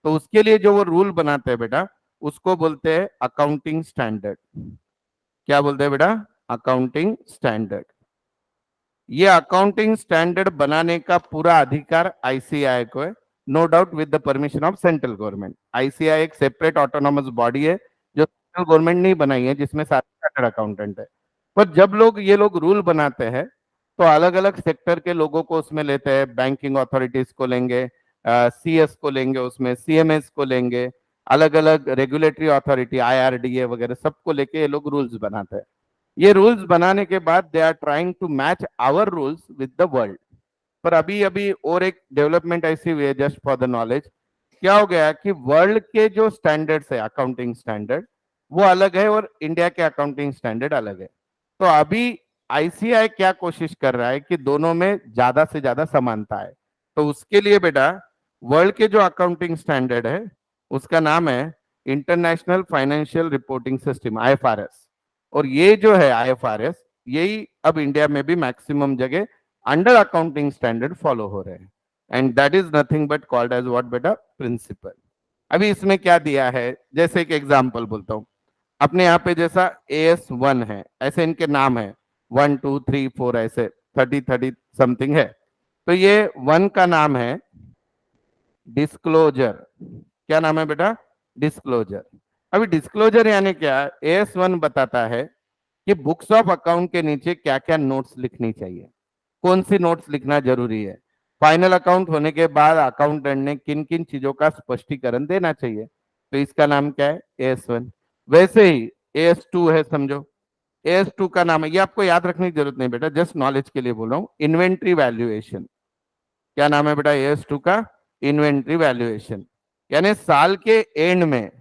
तो उसके लिए जो वो रूल बनाते हैं बेटा, उसको बोलते हैं अकाउंटिंग स्टैंडर्ड। क्या बोलते हैं बेटा? Accounting standard. ये अकाउंटिंग स्टैंडर्ड बनाने का पूरा अधिकार ICAI को है, no doubt with the permission of central government. ICAI एक सेपरेट ऑटोनॉमस बॉडी है जो सेंट्रल गवर्नमेंट नहीं बनाई है, जिसमें सारे चार्टर्ड अकाउंटेंट है। पर जब ये लोग रूल बनाते हैं तो अलग अलग सेक्टर के लोगों को उसमें लेते हैं। बैंकिंग अथॉरिटीज को लेंगे, CS को लेंगे, उसमें CMS को लेंगे, अलग अलग रेगुलेटरी अथॉरिटी IRDA वगैरह सबको लेके ये लोग रूल्स बनाते हैं। ये रूल्स बनाने के बाद they are trying to match our rules with the world. पर अभी अभी और एक डेवलपमेंट ऐसी हुई है, जस्ट फॉर द नॉलेज, क्या हो गया कि वर्ल्ड के जो स्टैंडर्ड्स है अकाउंटिंग स्टैंडर्ड, वो अलग है और इंडिया के अकाउंटिंग स्टैंडर्ड अलग है। तो अभी ICAI क्या कोशिश कर रहा है कि दोनों में ज्यादा से ज्यादा समानता है। तो उसके लिए बेटा वर्ल्ड के जो अकाउंटिंग स्टैंडर्ड है उसका नाम है international financial reporting system, IFRS। और ये जो है IFRS, यही अब इंडिया में भी मैक्सिमम जगह अंडर अकाउंटिंग स्टैंडर्ड फॉलो हो रहे हैं। And that is nothing but called as what बेटा? प्रिंसिपल। अभी इसमें क्या दिया है, जैसे एक एग्जांपल बोलता हूं, अपने यहाँ पे जैसा AS1 है, ऐसे इनके नाम है 1 2 3 4, ऐसे 30 समथिंग है। तो ये 1 का नाम है डिस्क्लोजर। क्या नाम है बेटा? डिस्क्लोजर। अभी डिस्क्लोजर यानी क्या? AS1 बताता है कि बुक्स ऑफ अकाउंट के नीचे क्या क्या नोट्स लिखनी चाहिए, कौन सी नोट्स लिखना जरूरी है, फाइनल अकाउंट होने के बाद अकाउंटेंट ने किन किन चीजों का स्पष्टीकरण देना चाहिए। तो इसका नाम क्या है? AS1। वैसे ही AS2 है, समझो। AS2 का नाम है, ये आपको याद रखने की जरूरत नहीं बेटा, जस्ट नॉलेज के लिए बोल रहा हूँ, इन्वेंट्री वैल्यूएशन। क्या नाम है बेटा AS2 का? Inventory valuation. यानी साल के एंड में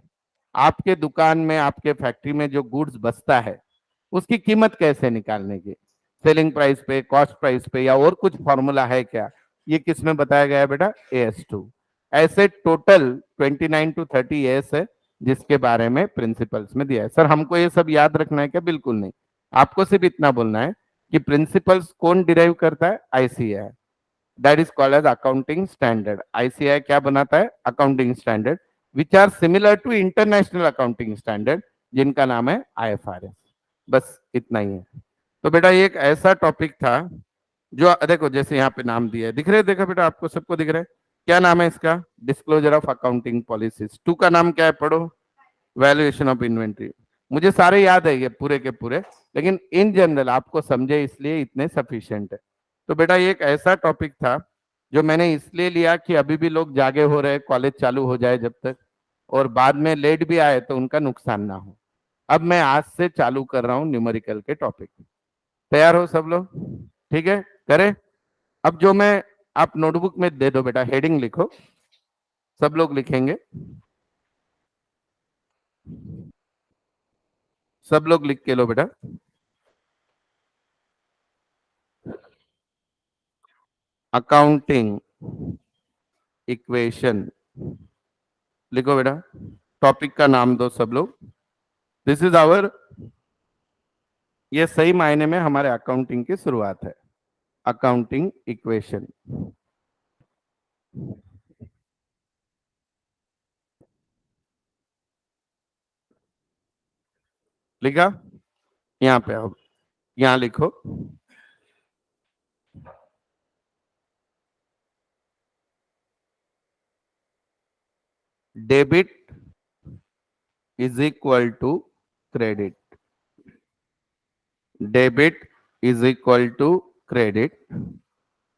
आपके दुकान में, आपके फैक्ट्री में जो गुड्स बचता है उसकी कीमत कैसे निकालने की, सेलिंग प्राइस पे, कॉस्ट प्राइस पे, या और कुछ फॉर्मूला है क्या? ये किस में बताया गया है बेटा? AS2। ऐसे टोटल 29 to 30 AS है जिसके बारे में प्रिंसिपल्स में दिया है। सर हमको ये सब याद रखना है क्या? बिल्कुल नहीं, आपको सिर्फ इतना बोलना है कि प्रिंसिपल्स कौन डिराइव करता है? ICAI। That is called as accounting standard. ICAI क्या बनाता है? Accounting standard which are similar to international accounting standard, जिनका नाम है IFRS। बस इतना ही है। तो बेटा ये एक ऐसा टॉपिक था जो, देखो जैसे यहाँ पे नाम दिया है, दिख रहे? देखो बेटा आपको सबको दिख रहा है? क्या नाम है इसका? Disclosure of accounting policies. 2 का नाम क्या है? पढ़ो। Valuation of inventory. मुझे सारे याद है ये पूरे के पूरे, लेकिन इन जनरल आपको समझे इसलिए इतने सफिशिएंट है। तो बेटा ये एक ऐसा टॉपिक था जो मैंने इसलिए लिया कि अभी भी लोग जागे हो रहे, कॉलेज चालू हो जाए जब तक, और बाद में लेट भी आए तो उनका नुकसान ना हो। अब मैं आज से चालू कर रहा हूँ न्यूमेरिकल के टॉपिक। तैयार हो सब लोग? ठीक है, करें। अब जो मैं, आप नोटबुक में दे दो बेटा, हेडिंग लिखो, सब लोग लिखेंगे, सब लोग लिख के लो बेटा। अकाउंटिंग इक्वेशन लिखो बेटा। टॉपिक का नाम दो सब लोग। दिस इज आवर, ये सही मायने में हमारे अकाउंटिंग की शुरुआत है। Accounting equation. लिखा? यहाँ पे आओ, यहाँ लिखो। Debit is equal to credit. Debit is equal to credit.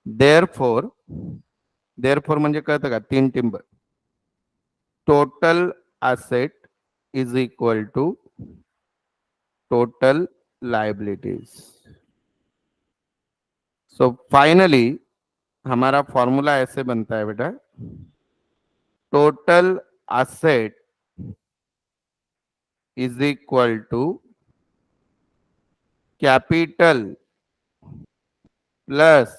Therefore, therefore म्हणजे कळतं का? 3 टिंब। Total asset is equal to total liabilities. So finally हमारा फॉर्मूला ऐसे बनता है बेटा, total asset is equal to capital plus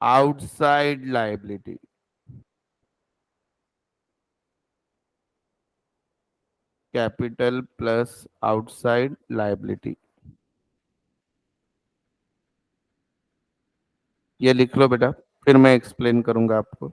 outside liability. Capital plus outside liability, ये लिख लो बेटा, फिर मैं एक्सप्लेन करूंगा आपको।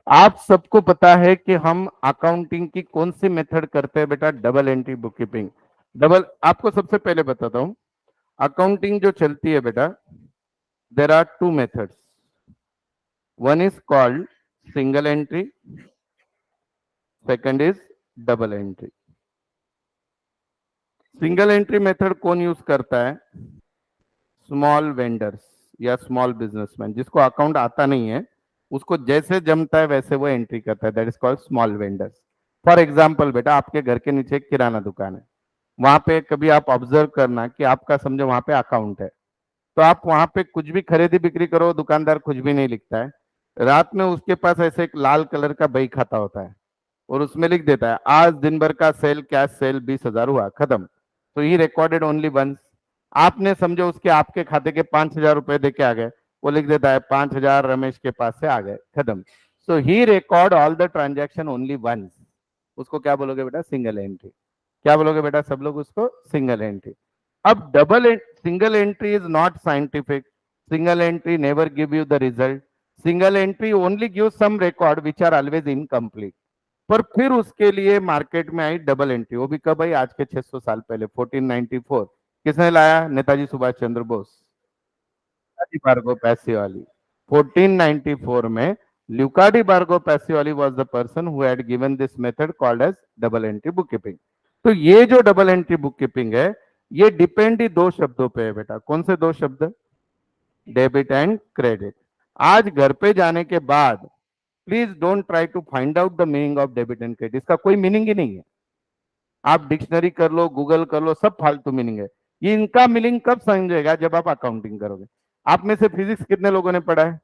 आप सबको पता है कि हम अकाउंटिंग की कौन सी मेथड करते हैं बेटा? Double entry book keeping. Double, आपको सबसे पहले बताता हूं, अकाउंटिंग जो चलती है बेटा, there are two methods. One is called single entry, second is double entry. Single entry method कौन यूज करता है? स्मॉल वेंडर्स या स्मॉल बिजनेसमैन, जिसको अकाउंट आता नहीं है, उसको जैसे जमता है वैसे वो एंट्री करता है, that is called small vendors. For example बेटा, आपके घर के नीचे एक किराना दुकान है, वहां पे कभी आप ऑब्जर्व करना कि आपका समझो वहां पे अकाउंट है, तो आप वहां पे कुछ भी खरीदी बिक्री करो, दुकानदार कुछ भी नहीं लिखता है। रात में उसके पास ऐसे एक लाल कलर का बही खाता होता है, और उसमें लिख देता है आज दिन भर का सेल, कैश सेल 20,000 हुआ, खत्म। तो ही रिकॉर्डेड ओनली वंस। आपने समझो उसके आपके खाते के 5,000 रुपए दे के आ गए, वो लिख देता है 5,000 रमेश के पास से आ गए, खत्म। So he record all the transaction only once. उसको क्या बोलोगे बेटा? Single entry. क्या बोलोगे बेटा सब लोग उसको? Single entry. अब single entry is not scientific, single entry never give you the result, single entry only give some record which are always incomplete. पर फिर उसके लिए मार्केट में आई डबल एंट्री। वो भी कब आई? आज के 600 साल पहले, 1494। किसने लाया? Netaji Subhash Chandra Bose, Luca di Borgo Pacioli. 1494 में Luca di Borgo Pacioli was the person who had given this method called as double entry bookkeeping. तो ये जो डबल एंट्री बुक कीपिंग है, ये डिपेंड ही दो शब्दों पे है बेटा। कौन से दो शब्द? Debit and credit. आज घर पे जाने के बाद please don't try to find out the meaning of debit and credit. इसका कोई मीनिंग ही नहीं है। आप डिक्शनरी कर लो, गूगल कर लो, सब फालतू मीनिंग है। ये इनका मीनिंग कब समझेगा? जब आप अकाउंटिंग करोगे। आप में से फिजिक्स कितने लोगों ने पढ़ा है?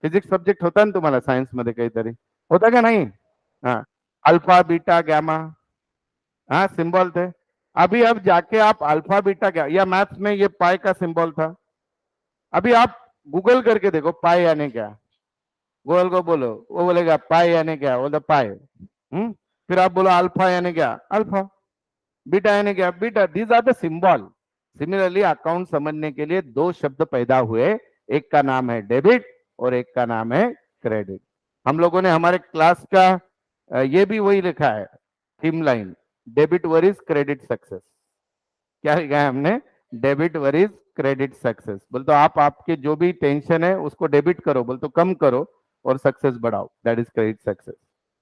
फिजिक्स सब्जेक्ट होता है ना तुम्हारा सायन्स मध्ये काहीतरी, होता क्या नहीं? हाँ, अल्फा बीटा गैमा, हाँ सिंबल थे। अभी अब जाके आप अल्फा बीटा क्या, या मैथ्स में ये पाई का सिंबल था। अभी आप गूगल करके देखो पाई यानी क्या, गूगल को बोलो, वो बोलेगा पाई यानी क्या, बोलता पाई। फिर आप बोलो अल्फा यानी क्या, अल्फा। बीटा यानी क्या, beta. These are the symbol. Similarly account समझने के लिए दो शब्द पैदा हुए, एक का नाम है डेबिट और एक का नाम है क्रेडिट। हम लोगों ने हमारे क्लास का ये भी वही लिखा है, theme line, debit worries credit success. क्या लिखा है हमने? Debit worries credit success. बोल तो आप आपके जो भी टेंशन है उसको डेबिट करो, बोल तो कम करो, और सक्सेस बढ़ाओ, that is credit success.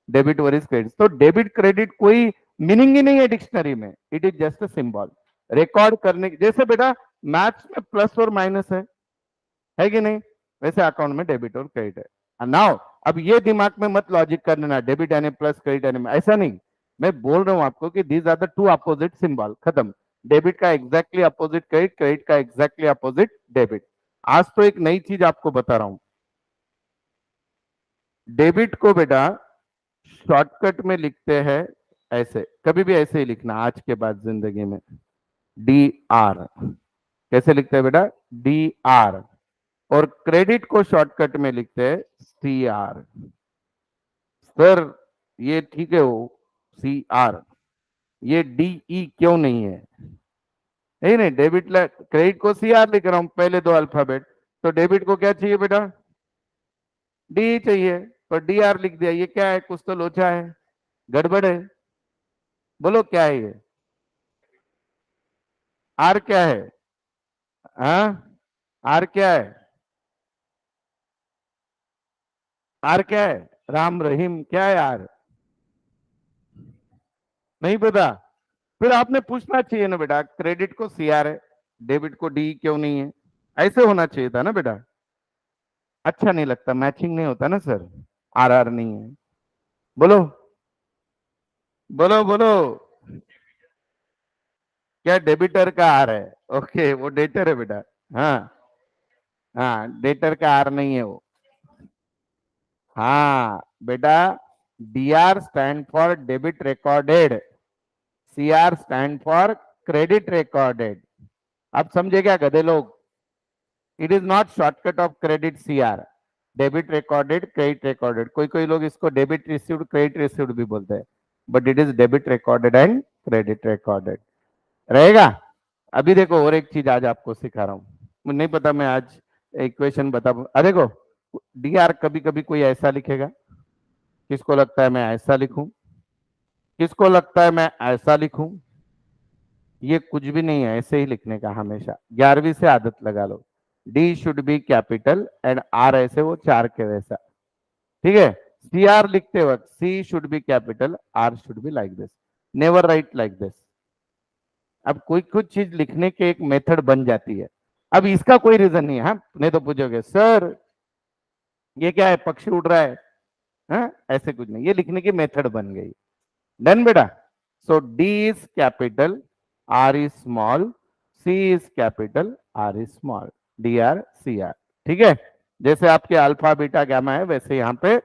Debit worries credit. तो डेबिट क्रेडिट कोई मीनिंग ही नहीं है डिक्शनरी में, it is just a symbol. Record करने जैसे बेटा मैथ्स में प्लस और माइनस है कि नहीं? वैसे अकाउंट में डेबिट और क्रेडिट है। नाउ अब ये दिमाग में मत लॉजिक कर लेना डेबिट यानी प्लस, क्रेडिट यानी, ऐसा नहीं। मैं बोल रहा हूं आपको कि these are the two opposite symbol, खत्म। डेबिट का एग्जैक्टली अपोजिट क्रेडिट, क्रेडिट का एग्जैक्टली अपोजिट डेबिट। आज तो एक नई चीज आपको बता रहा हूं। डेबिट को बेटा शॉर्टकट में लिखते हैं ऐसे, कभी भी ऐसे ही लिखना आज के बाद जिंदगी में, डी आर। कैसे लिखते हैं बेटा? D are. और क्रेडिट को शॉर्टकट में लिखते हैं सी आर। सर ये ठीक है, वो सी आर, ये डी ई क्यों नहीं है? नहीं नहीं, डेबिट क्रेडिट को सी आर लिख रहा हूं, पहले दो अल्फाबेट। तो डेबिट को क्या चाहिए बेटा? डी चाहिए, पर डी आर लिख दिया। ये क्या है? कुछ तो लोचा है, गड़बड़ है। बोलो क्या है ये? आर क्या है? हाँ, आर क्या है? आर क्या है? राम रहीम क्या है आर? नहीं पता? फिर आपने पूछना चाहिए ना बेटा, क्रेडिट को सी आर है, डेबिट को डी क्यों नहीं है? ऐसे होना चाहिए था ना बेटा। अच्छा नहीं लगता, मैचिंग नहीं होता ना सर, आर आर नहीं है। बोलो बोलो बोलो। क्या डेबिटर का आर है? ओके, वो डेटर है बेटा। हाँ हाँ, डेटर का आर नहीं है वो। हाँ बेटा, D R stand for debit recorded, C R stand for credit recorded. अब समझे क्या गधे लोग? It is not shortcut of credit C R, debit recorded credit recorded. कोई कोई लोग इसको डेबिट रिसीव्ड क्रेडिट रिसीव्ड भी बोलते हैं, but it is debit recorded and credit recorded रहेगा। अभी देखो और एक चीज आज आपको सिखा रहा हूं, मुझे नहीं पता, मैं आज इक्वेशन बता। अरे देखो, डी आर कभी कभी कोई ऐसा लिखेगा, किसको लगता है मैं ऐसा लिखूं, किसको लगता है मैं ऐसा लिखूं? ये कुछ भी नहीं है, ऐसे ही लिखने का हमेशा, 11वीं से आदत लगा लो। D should be capital and R ऐसे वो चार के वैसा, ठीक है। सी आर लिखते वक्त C should be capital, R should be like this, never write like this. अब कोई कुछ चीज लिखने के एक मेथड बन जाती है। अब इसका कोई रीजन नहीं है, हाँ नहीं तो पूछोगे सर ये क्या है, पक्षी उड़ रहा है, हाँ ऐसे कुछ नहीं, ये लिखने की मेथड बन गई। डन बेटा। So D is capital, R is small, C is capital, R is small, D R C R, ठीक है। जैसे आपके अल्फा बीटा गामा है वैसे यहाँ पे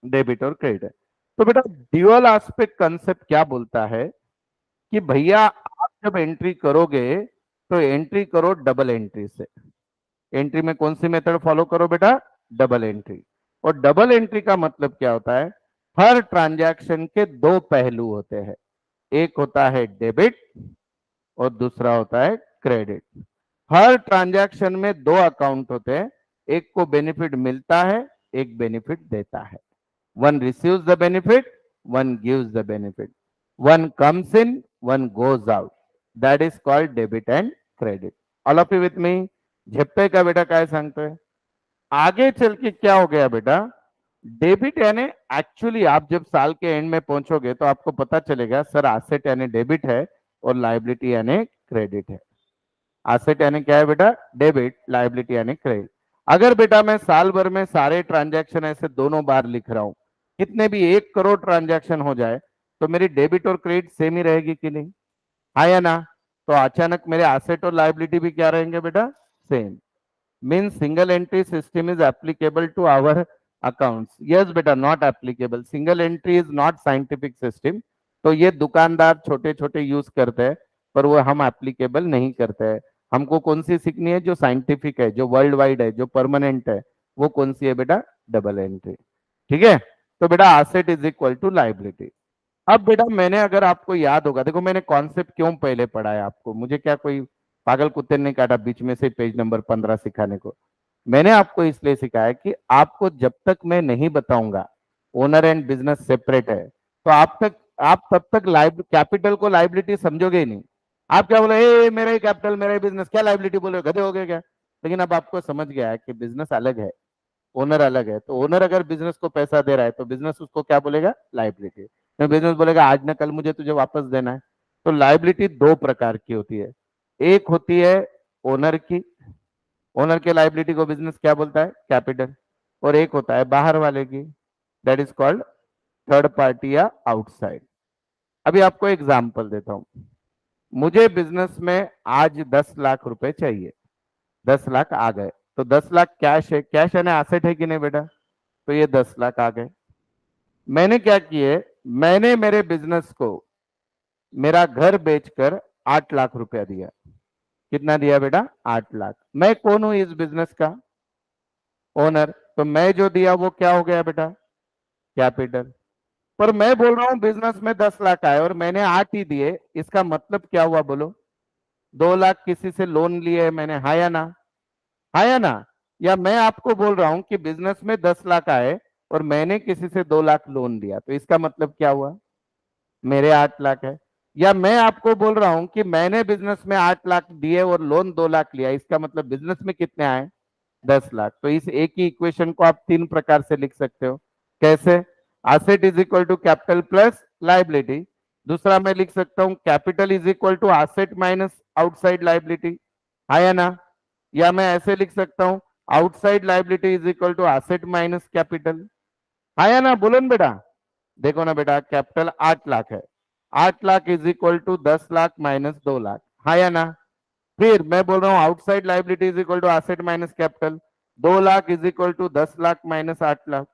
डेबिट और क्रेडिट है। तो बेटा ड्यूअल एस्पेक्ट कंसेप्ट क्या बोलता है कि भैया आप जब एंट्री करोगे तो एंट्री करो डबल एंट्री से। एंट्री में कौन सी मेथड फॉलो करो बेटा? Double entry. और डबल एंट्री का मतलब क्या होता है? हर ट्रांजैक्शन के दो पहलू होते हैं, एक होता है डेबिट और दूसरा होता है क्रेडिट। हर ट्रांजैक्शन में दो अकाउंट होते हैं, एक को बेनिफिट मिलता है, एक बेनिफिट देता है। One receives the benefit, one gives the benefit, one comes in, one goes out, that is called debit and credit. All of you with me? झेप्पे का बेटा काय सांगतोय? आगे चल के क्या हो गया बेटा, डेबिट यानी एक्चुअली आप जब साल के एंड में पहुंचोगे तो आपको पता चलेगा सर एसेट यानी डेबिट है और लाइबिलिटी यानी क्रेडिट है। एसेट यानी क्या है बेटा? डेबिट, लाइबिलिटी यानी क्रेडिट। अगर बेटा मैं साल भर में सारे ट्रांजैक्शन ऐसे दोनों बार लिख रहा हूं, कितने भी 1 करोड़ ट्रांजैक्शन हो जाए तो मेरी डेबिट और क्रेडिट सेम ही रहेगी कि नहीं? हाँ या ना? तो अचानक मेरे एसेट और लाइबिलिटी भी क्या रहेंगे बेटा? Same. Means single entry system is applicable to our accounts. Yes बेटा, not applicable, single entry is not scientific system. तो ये दुकानदार छोटे छोटे यूज करते हैं पर वो हम एप्लीकेबल नहीं करते हैं। हमको कौन सी सीखनी है? जो साइंटिफिक है, जो वर्ल्ड वाइड है, जो परमानेंट है, वो कौन सी है बेटा? डबल एंट्री, ठीक है। तो बेटा asset is equal to liability. अब बेटा मैंने, अगर आपको याद होगा, देखो मैंने कॉन्सेप्ट क्यों पहले पढ़ाया आपको, मुझे क्या कोई पागल कुत्ते ने काटा बीच में से पेज नंबर 15 सिखाने को? मैंने आपको इसलिए सिखाया कि आपको जब तक मैं नहीं बताऊंगा ओनर एंड बिजनेस सेपरेट है तो आप तब तक कैपिटल को लाइबिलिटी समझोगे ही नहीं। आप क्या बोले, मेरा ही कैपिटल मेरा ही बिजनेस, क्या लाइबिलिटी बोले, गधे हो गए क्या? लेकिन अब आपको समझ गया है कि बिजनेस अलग है, ओनर अलग है। तो ओनर अगर बिजनेस को पैसा दे रहा है तो बिजनेस उसको क्या बोलेगा? लाइबिलिटी। तो बिजनेस बोलेगा आज न कल मुझे तुझे वापस देना है। तो लाइबिलिटी दो प्रकार की होती है, एक होती है ओनर की, ओनर के लाइबिलिटी को बिजनेस क्या बोलता है? कैपिटल। और एक होता है बाहर वाले की, that is called third party या आउटसाइड। अभी आपको एग्जांपल देता हूं। मुझे बिजनेस में आज 10 लाख रुपए चाहिए, 10 लाख आ गए, तो 10 लाख कैश है, कैश यानी एसेट है कि नहीं बेटा? तो ये 10 लाख आ गए। मैंने क्या किए, मैंने मेरे बिजनेस को, मेरा घर बेचकर 8 लाख रुपया दिया। कितना दिया बेटा? 8 लाख। मैं कौन हूं इस बिजनेस का? ओनर। तो मैं जो दिया वो क्या हो गया बेटा? कैपिटल। पर मैं बोल रहा हूं बिजनेस में 10 लाख आए और मैंने 8 ही दिए, इसका मतलब क्या हुआ बोलो? 2 लाख किसी से लोन लिए मैंने, हाँ या ना? हाँ या ना? या मैं आपको बोल रहा हूं कि बिजनेस में 10 लाख आए और मैंने किसी से 2 लाख लोन लिया, तो इसका मतलब क्या हुआ? मेरे 8 लाख है। या मैं आपको बोल रहा हूं कि मैंने बिजनेस में 8 लाख दिए और लोन 2 लाख लिया, इसका मतलब बिजनेस में कितने आए? 10 लाख। तो इस एक ही इक्वेशन को आप 3 प्रकार से लिख सकते हो। कैसे? Asset is equal to capital plus liability. दूसरा मैं लिख सकता हूं capital is equal to asset minus outside liability, हाँ या ना? या मैं ऐसे लिख सकता हूं outside liability is equal to asset minus capital, हाँ या ना? बोलो ना बेटा। देखो ना बेटा, कैपिटल 8 लाख है, 8 lakh is equal to 10 lakh minus 2 lakh, हाँ या ना? फिर मैं बोल रहा हूँ outside liability is equal to asset minus capital, 2 lakh is equal to 10 lakh minus 8 lakh,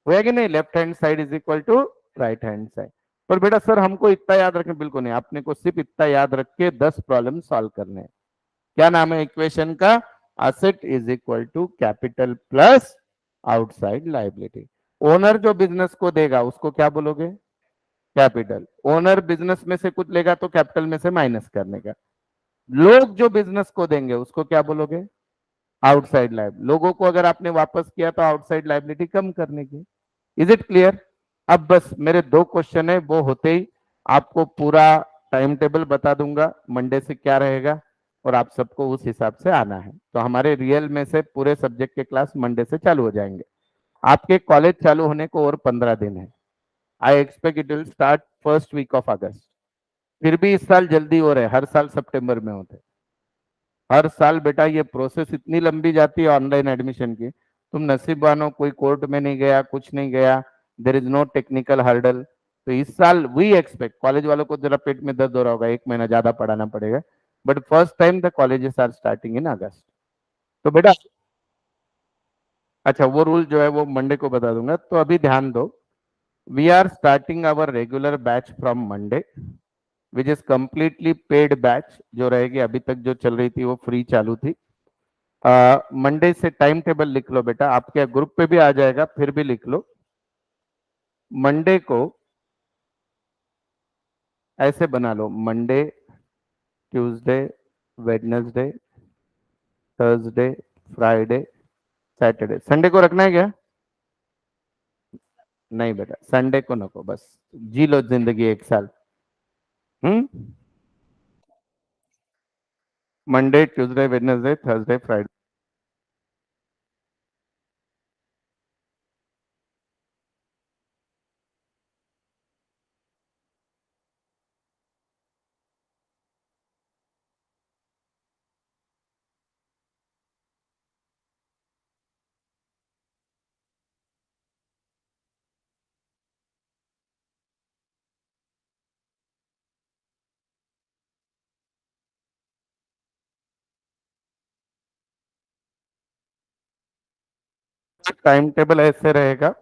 हुआ कि नहीं? Left hand side is equal to right hand side. पर बेटा सर हमको इतना याद रखना, बिल्कुल नहीं, आपने को सिर्फ इतना याद रख के 10 प्रॉब्लम सॉल्व करने हैं। क्या नाम है इक्वेशन का? Asset is equal to capital plus outside liability. Owner जो बिजनेस को देगा उसको क्या बोलोगे? कैपिटल। ओनर बिजनेस में से कुछ लेगा तो कैपिटल में से माइनस करने का। लोग जो बिजनेस को देंगे उसको क्या बोलोगे? Outside liability. लोगों को अगर आपने वापस किया तो आउटसाइड लाइबिलिटी कम करने की। Is it clear? अब बस मेरे दो क्वेश्चन है, वो होते ही आपको पूरा टाइम टेबल बता दूंगा मंडे से क्या रहेगा, और आप सबको उस हिसाब से आना है। तो हमारे रियल में से पूरे सब्जेक्ट के क्लास मंडे से चालू हो जाएंगे। आपके कॉलेज चालू होने को और 15 दिन है। I expect it will start first week of August. फिर भी इस साल जल्दी हो रहे, हर साल सितंबर में होते। हर साल बेटा ये प्रोसेस इतनी लंबी जाती है ऑनलाइन एडमिशन की, तुम नसीबवान हो, कोई कोर्ट में नहीं गया, कुछ नहीं गया, there is no technical hurdle. तो इस साल वी एक्सपेक्ट, कॉलेज वालों को जरा पेट में दर्द हो रहा होगा, एक महीना ज्यादा पढ़ाना पड़ेगा, but first time the colleges are starting in August. तो बेटा, अच्छा वो रूल जो है वो मंडे को बता दूंगा, तो अभी ध्यान दो। We are starting our regular batch from Monday, which is completely paid batch. जो रहेगी, अभी तक जो चल रही थी वो फ्री चालू थी। मंडे से टाइम टेबल लिख लो बेटा, आपके ग्रुप पे भी आ जाएगा, फिर भी लिख लो। मंडे को ऐसे बना लो, Monday, Tuesday, Wednesday, Thursday, Friday, Saturday. Sunday को रखना है क्या? नहीं बेटा, संडे को नको, बस जी लो जिंदगी एक साल। Hmm. Monday, Tuesday, Wednesday, Thursday, Friday. Timetable ऐसे रहेगा,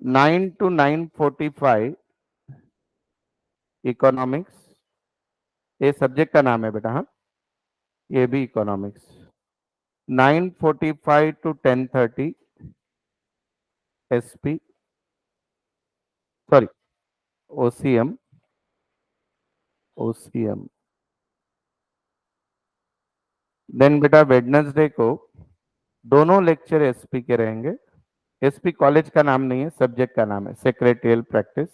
9 to 9:45 इकोनॉमिक्स, ये सब्जेक्ट का नाम है बेटा, हाँ, ये भी economics. 9:45 to 10:30 SP, sorry, OCM, OCM. Then बेटा वेडनेसडे को दोनों लेक्चर एसपी के रहेंगे। एसपी कॉलेज का नाम नहीं है, सब्जेक्ट का नाम है, सेक्रेटरियल प्रैक्टिस।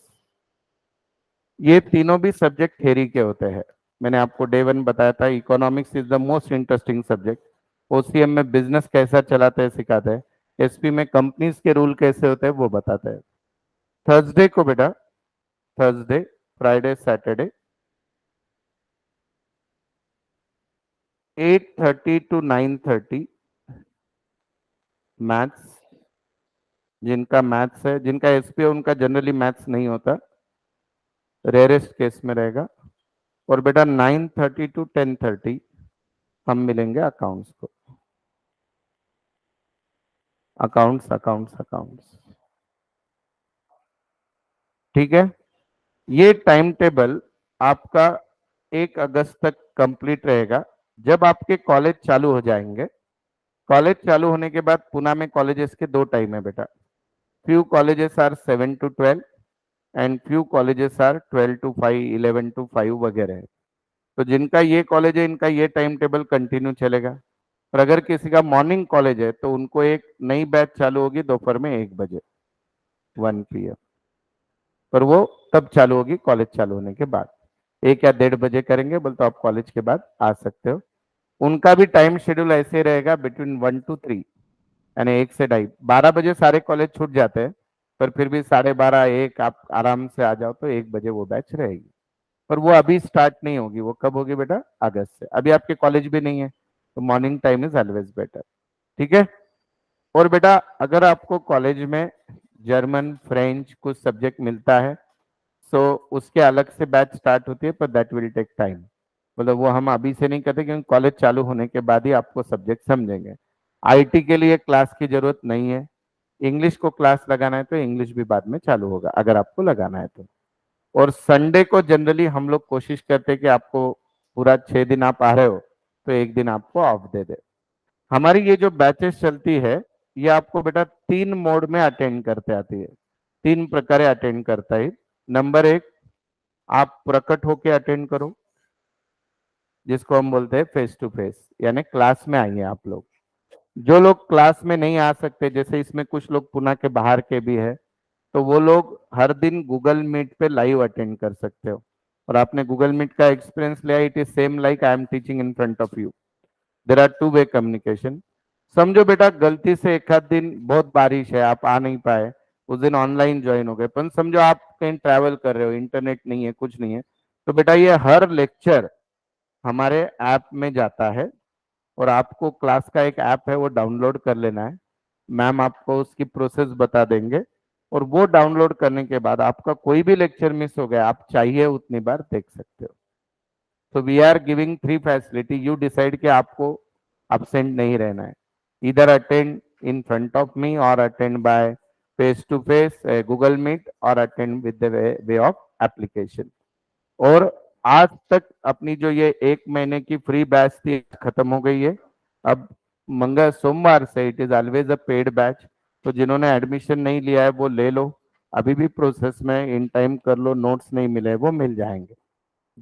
ये तीनों भी सब्जेक्ट थ्योरी के होते हैं। मैंने आपको डे वन बताया था, economics is the most interesting subject. OCM में बिजनेस कैसा चलाते हैं सिखाते हैं, एसपी में कंपनीज के रूल कैसे होते हैं वो बताते हैं। थर्सडे को बेटा, Thursday, Friday, Saturday, 8:30 to 9:30 maths. जिनका मैथ्स है, जिनका एसपी है, उनका जनरली मैथ्स नहीं होता, रेयरेस्ट केस में रहेगा। और बेटा 9:30 to 10:30 हम मिलेंगे अकाउंट्स को, अकाउंट्स, अकाउंट्स, अकाउंट्स। ठीक है, ये टाइम टेबल आपका 1 अगस्त तक कंप्लीट रहेगा। जब आपके कॉलेज चालू हो जाएंगे, कॉलेज चालू होने के बाद पुणे में कॉलेजेस के दो टाइम है बेटा। Few colleges are 7 to 12 and few colleges are 12 to 5, 11 to 5 वगैरह है। तो जिनका ये कॉलेज है, इनका ये टाइम टेबल कंटिन्यू चलेगा। और अगर किसी का मॉर्निंग कॉलेज है, तो उनको एक नई बैच चालू होगी दोपहर में 1 बजे, 1 PM। पर वो तब चालू होगी कॉलेज चालू होने के बाद, 1 या 1:30 बजे करेंगे, बोल तो आप कॉलेज के बाद आ सकते हो। उनका भी टाइम शेड्यूल ऐसे रहेगा, बिटवीन 1 to 3, यानी 1 से 2:30। 12 बजे सारे कॉलेज छूट जाते हैं, पर फिर भी 12:30, 1 आप आराम से आ जाओ तो 1 बजे वो बैच रहेगी। पर वो अभी स्टार्ट नहीं होगी, वो कब होगी बेटा? अगस्त से। अभी आपके कॉलेज भी नहीं है, तो morning time is always better. ठीक है। और बेटा, अगर आपको कॉलेज में जर्मन, फ्रेंच कुछ सब्जेक्ट मिलता है, सो उसके अलग से बैच स्टार्ट होती है, पर दैट विल टेक टाइम। मतलब वो हम अभी से नहीं करते, क्योंकि कॉलेज चालू होने के बाद ही आपको सब्जेक्ट समझेंगे। आईटी के लिए क्लास की जरूरत नहीं है। इंग्लिश को क्लास लगाना है तो इंग्लिश भी बाद में चालू होगा, अगर आपको लगाना है तो। और संडे को जनरली हम लोग कोशिश करते हैं कि आपको पूरा 6 दिन आप आ रहे हो, तो एक दिन आपको ऑफ दे दे। हमारी ये जो बैचेस चलती है, ये आपको बेटा 3 मोड में अटेंड करते आती है, 3 प्रकारे अटेंड करता है। नंबर 1, आप प्रकट होके अटेंड करो, जिसको हम बोलते हैं फेस टू फेस, यानी क्लास में आइए आप लोग। जो लोग क्लास में नहीं आ सकते, जैसे इसमें कुछ लोग पुणे के बाहर के भी है, तो वो लोग हर दिन गूगल मीट पे लाइव अटेंड कर सकते हो। और आपने गूगल मीट का एक्सपीरियंस लिया, it is same like I am teaching in front of you. There are two way communication. समझो बेटा गलती से एक आध दिन बहुत बारिश है, आप आ नहीं पाए, उस दिन ऑनलाइन ज्वाइन हो गए, पर समझो आप कहीं ट्रैवल कर रहे हो, इंटरनेट नहीं है, कुछ नहीं है, तो बेटा ये हर लेक्चर हमारे ऐप में जाता है। और आपको क्लास का एक ऐप है वो डाउनलोड कर लेना है। मैम आपको उसकी प्रोसेस बता देंगे। और वो डाउनलोड करने के बाद आपका कोई भी लेक्चर मिस हो गया, आप चाहिए उतनी बार देख सकते हो। तो we are giving three facility, you decide कि आपको absent नहीं रहना है। इधर attend in front of me और attend by face to face Google Meet और attend with the way of application. और आज तक अपनी जो ये एक महीने की फ्री बैच थी खत्म हो गई है। अब मंगल सोमवार से it is always a paid batch. तो जिन्होंने एडमिशन नहीं लिया है वो ले लो, अभी भी प्रोसेस में, इन टाइम कर लो, नोट्स नहीं मिले वो मिल जाएंगे।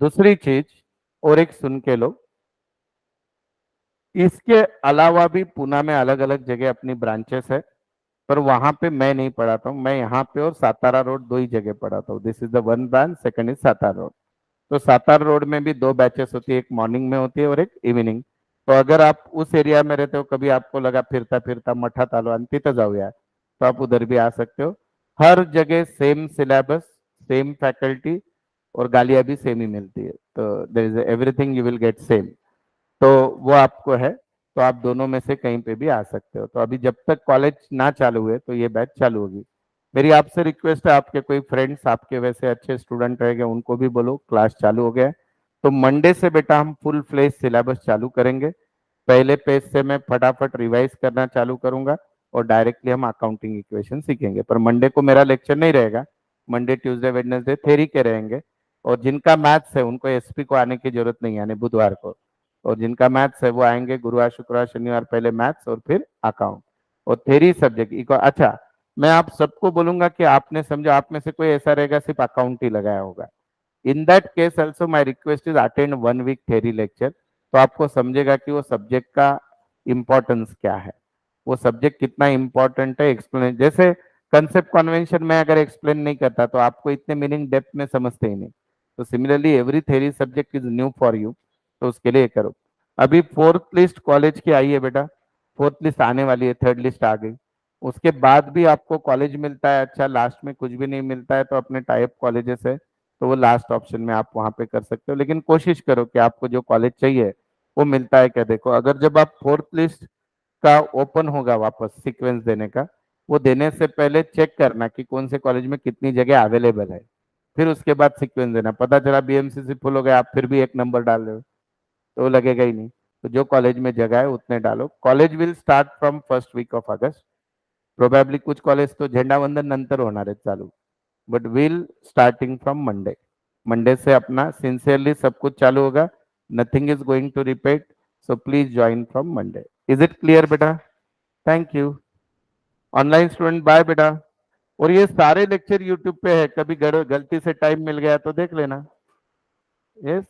दूसरी चीज और एक सुन के लो, इसके अलावा भी पुणे में अलग अलग जगह अपनी ब्रांचेस है, पर वहां पे मैं नहीं पढ़ाता हूँ। मैं यहाँ पे और सातारा रोड दो ही जगह पढ़ाता हूँ। This is the one branch, second is Satara road. तो सातारा रोड में भी दो बैचेस होती है, एक मॉर्निंग में होती है और एक इवनिंग। तो अगर आप उस एरिया में रहते हो, कभी आपको लगा फिरता फिरता मठा तालुआ तिथं जाऊया, तो आप उधर भी आ सकते हो। हर जगह सेम सिलेबस, सेम फैकल्टी, और गालियां भी सेम ही मिलती है। तो there is everything you will get same. तो वो आपको है, तो आप दोनों में से कहीं पे भी आ सकते हो। तो अभी जब तक कॉलेज ना चालू हुए तो ये बैच चालू होगी। मेरी आपसे रिक्वेस्ट है, आपके कोई फ्रेंड्स आपके वैसे अच्छे स्टूडेंट रहेंगे उनको भी बोलो क्लास चालू हो गया है। तो मंडे से बेटा हम फुल फ्लेज सिलेबस चालू करेंगे। पहले पेज से मैं फटाफट रिवाइज करना चालू करूंगा और डायरेक्टली हम अकाउंटिंग इक्वेशन सीखेंगे। पर मंडे को मेरा लेक्चर नहीं रहेगा, मंडे ट्यूसडे वेडनेसडे थेरी के रहेंगे। और जिनका मैथ्स है उनको एसपी को आने की जरूरत नहीं है, यानी बुधवार को। और जिनका मैथ्स है वो आएंगे गुरुवार शुक्रवार शनिवार, पहले मैथ्स और फिर अकाउंट। और थेरी सब्जेक्ट इको। अच्छा, मैं आप सबको बोलूंगा कि आपने समझो आप में से कोई ऐसा रहेगा सिर्फ अकाउंट ही लगाया होगा, in that case also my request is attend one week theory lecture. तो आपको समझेगा कि वो सब्जेक्ट का इम्पोर्टेंस क्या है, वो सब्जेक्ट कितना इंपॉर्टेंट है। एक्सप्लेन, जैसे कंसेप्ट कन्वेंशन में अगर एक्सप्लेन नहीं करता तो आपको इतने मीनिंग डेप्थ में समझते ही नहीं। तो similarly every theory subject is new for you, तो उसके लिए करो। अभी फोर्थ लिस्ट कॉलेज की आई है बेटा, फोर्थ लिस्ट आने वाली है, थर्ड लिस्ट आ गई। उसके बाद भी आपको कॉलेज मिलता है, अच्छा लास्ट में कुछ भी नहीं मिलता है तो अपने टाइप कॉलेजेस है, तो वो लास्ट ऑप्शन में आप वहां पे कर सकते हो। लेकिन कोशिश करो कि आपको जो कॉलेज चाहिए वो मिलता है क्या। देखो अगर जब आप फोर्थ लिस्ट का ओपन होगा वापस सीक्वेंस देने का, वो देने से पहले चेक करना कि कौन से कॉलेज में कितनी जगह अवेलेबल है, फिर उसके बाद सीक्वेंस देना। पता चला बीएमसीसी फुल हो गया, आप फिर भी एक नंबर डाल रहे हो तो लगेगा ही नहीं। तो जो कॉलेज में जगह है उतने डालो। College will start from first week of August. Probably कुछ कॉलेज तो झेंडावंदन नंतर होणार है चालू, but will starting from Monday. Monday से अपना सिंसियरली सब कुछ चालू होगा, nothing is going to repeat. So please join from Monday. Is it clear बेटा? Thank you. Online student bye बेटा। और ये सारे लेक्चर यूट्यूब पे है, कभी गलती से टाइम मिल गया तो देख लेना। यस।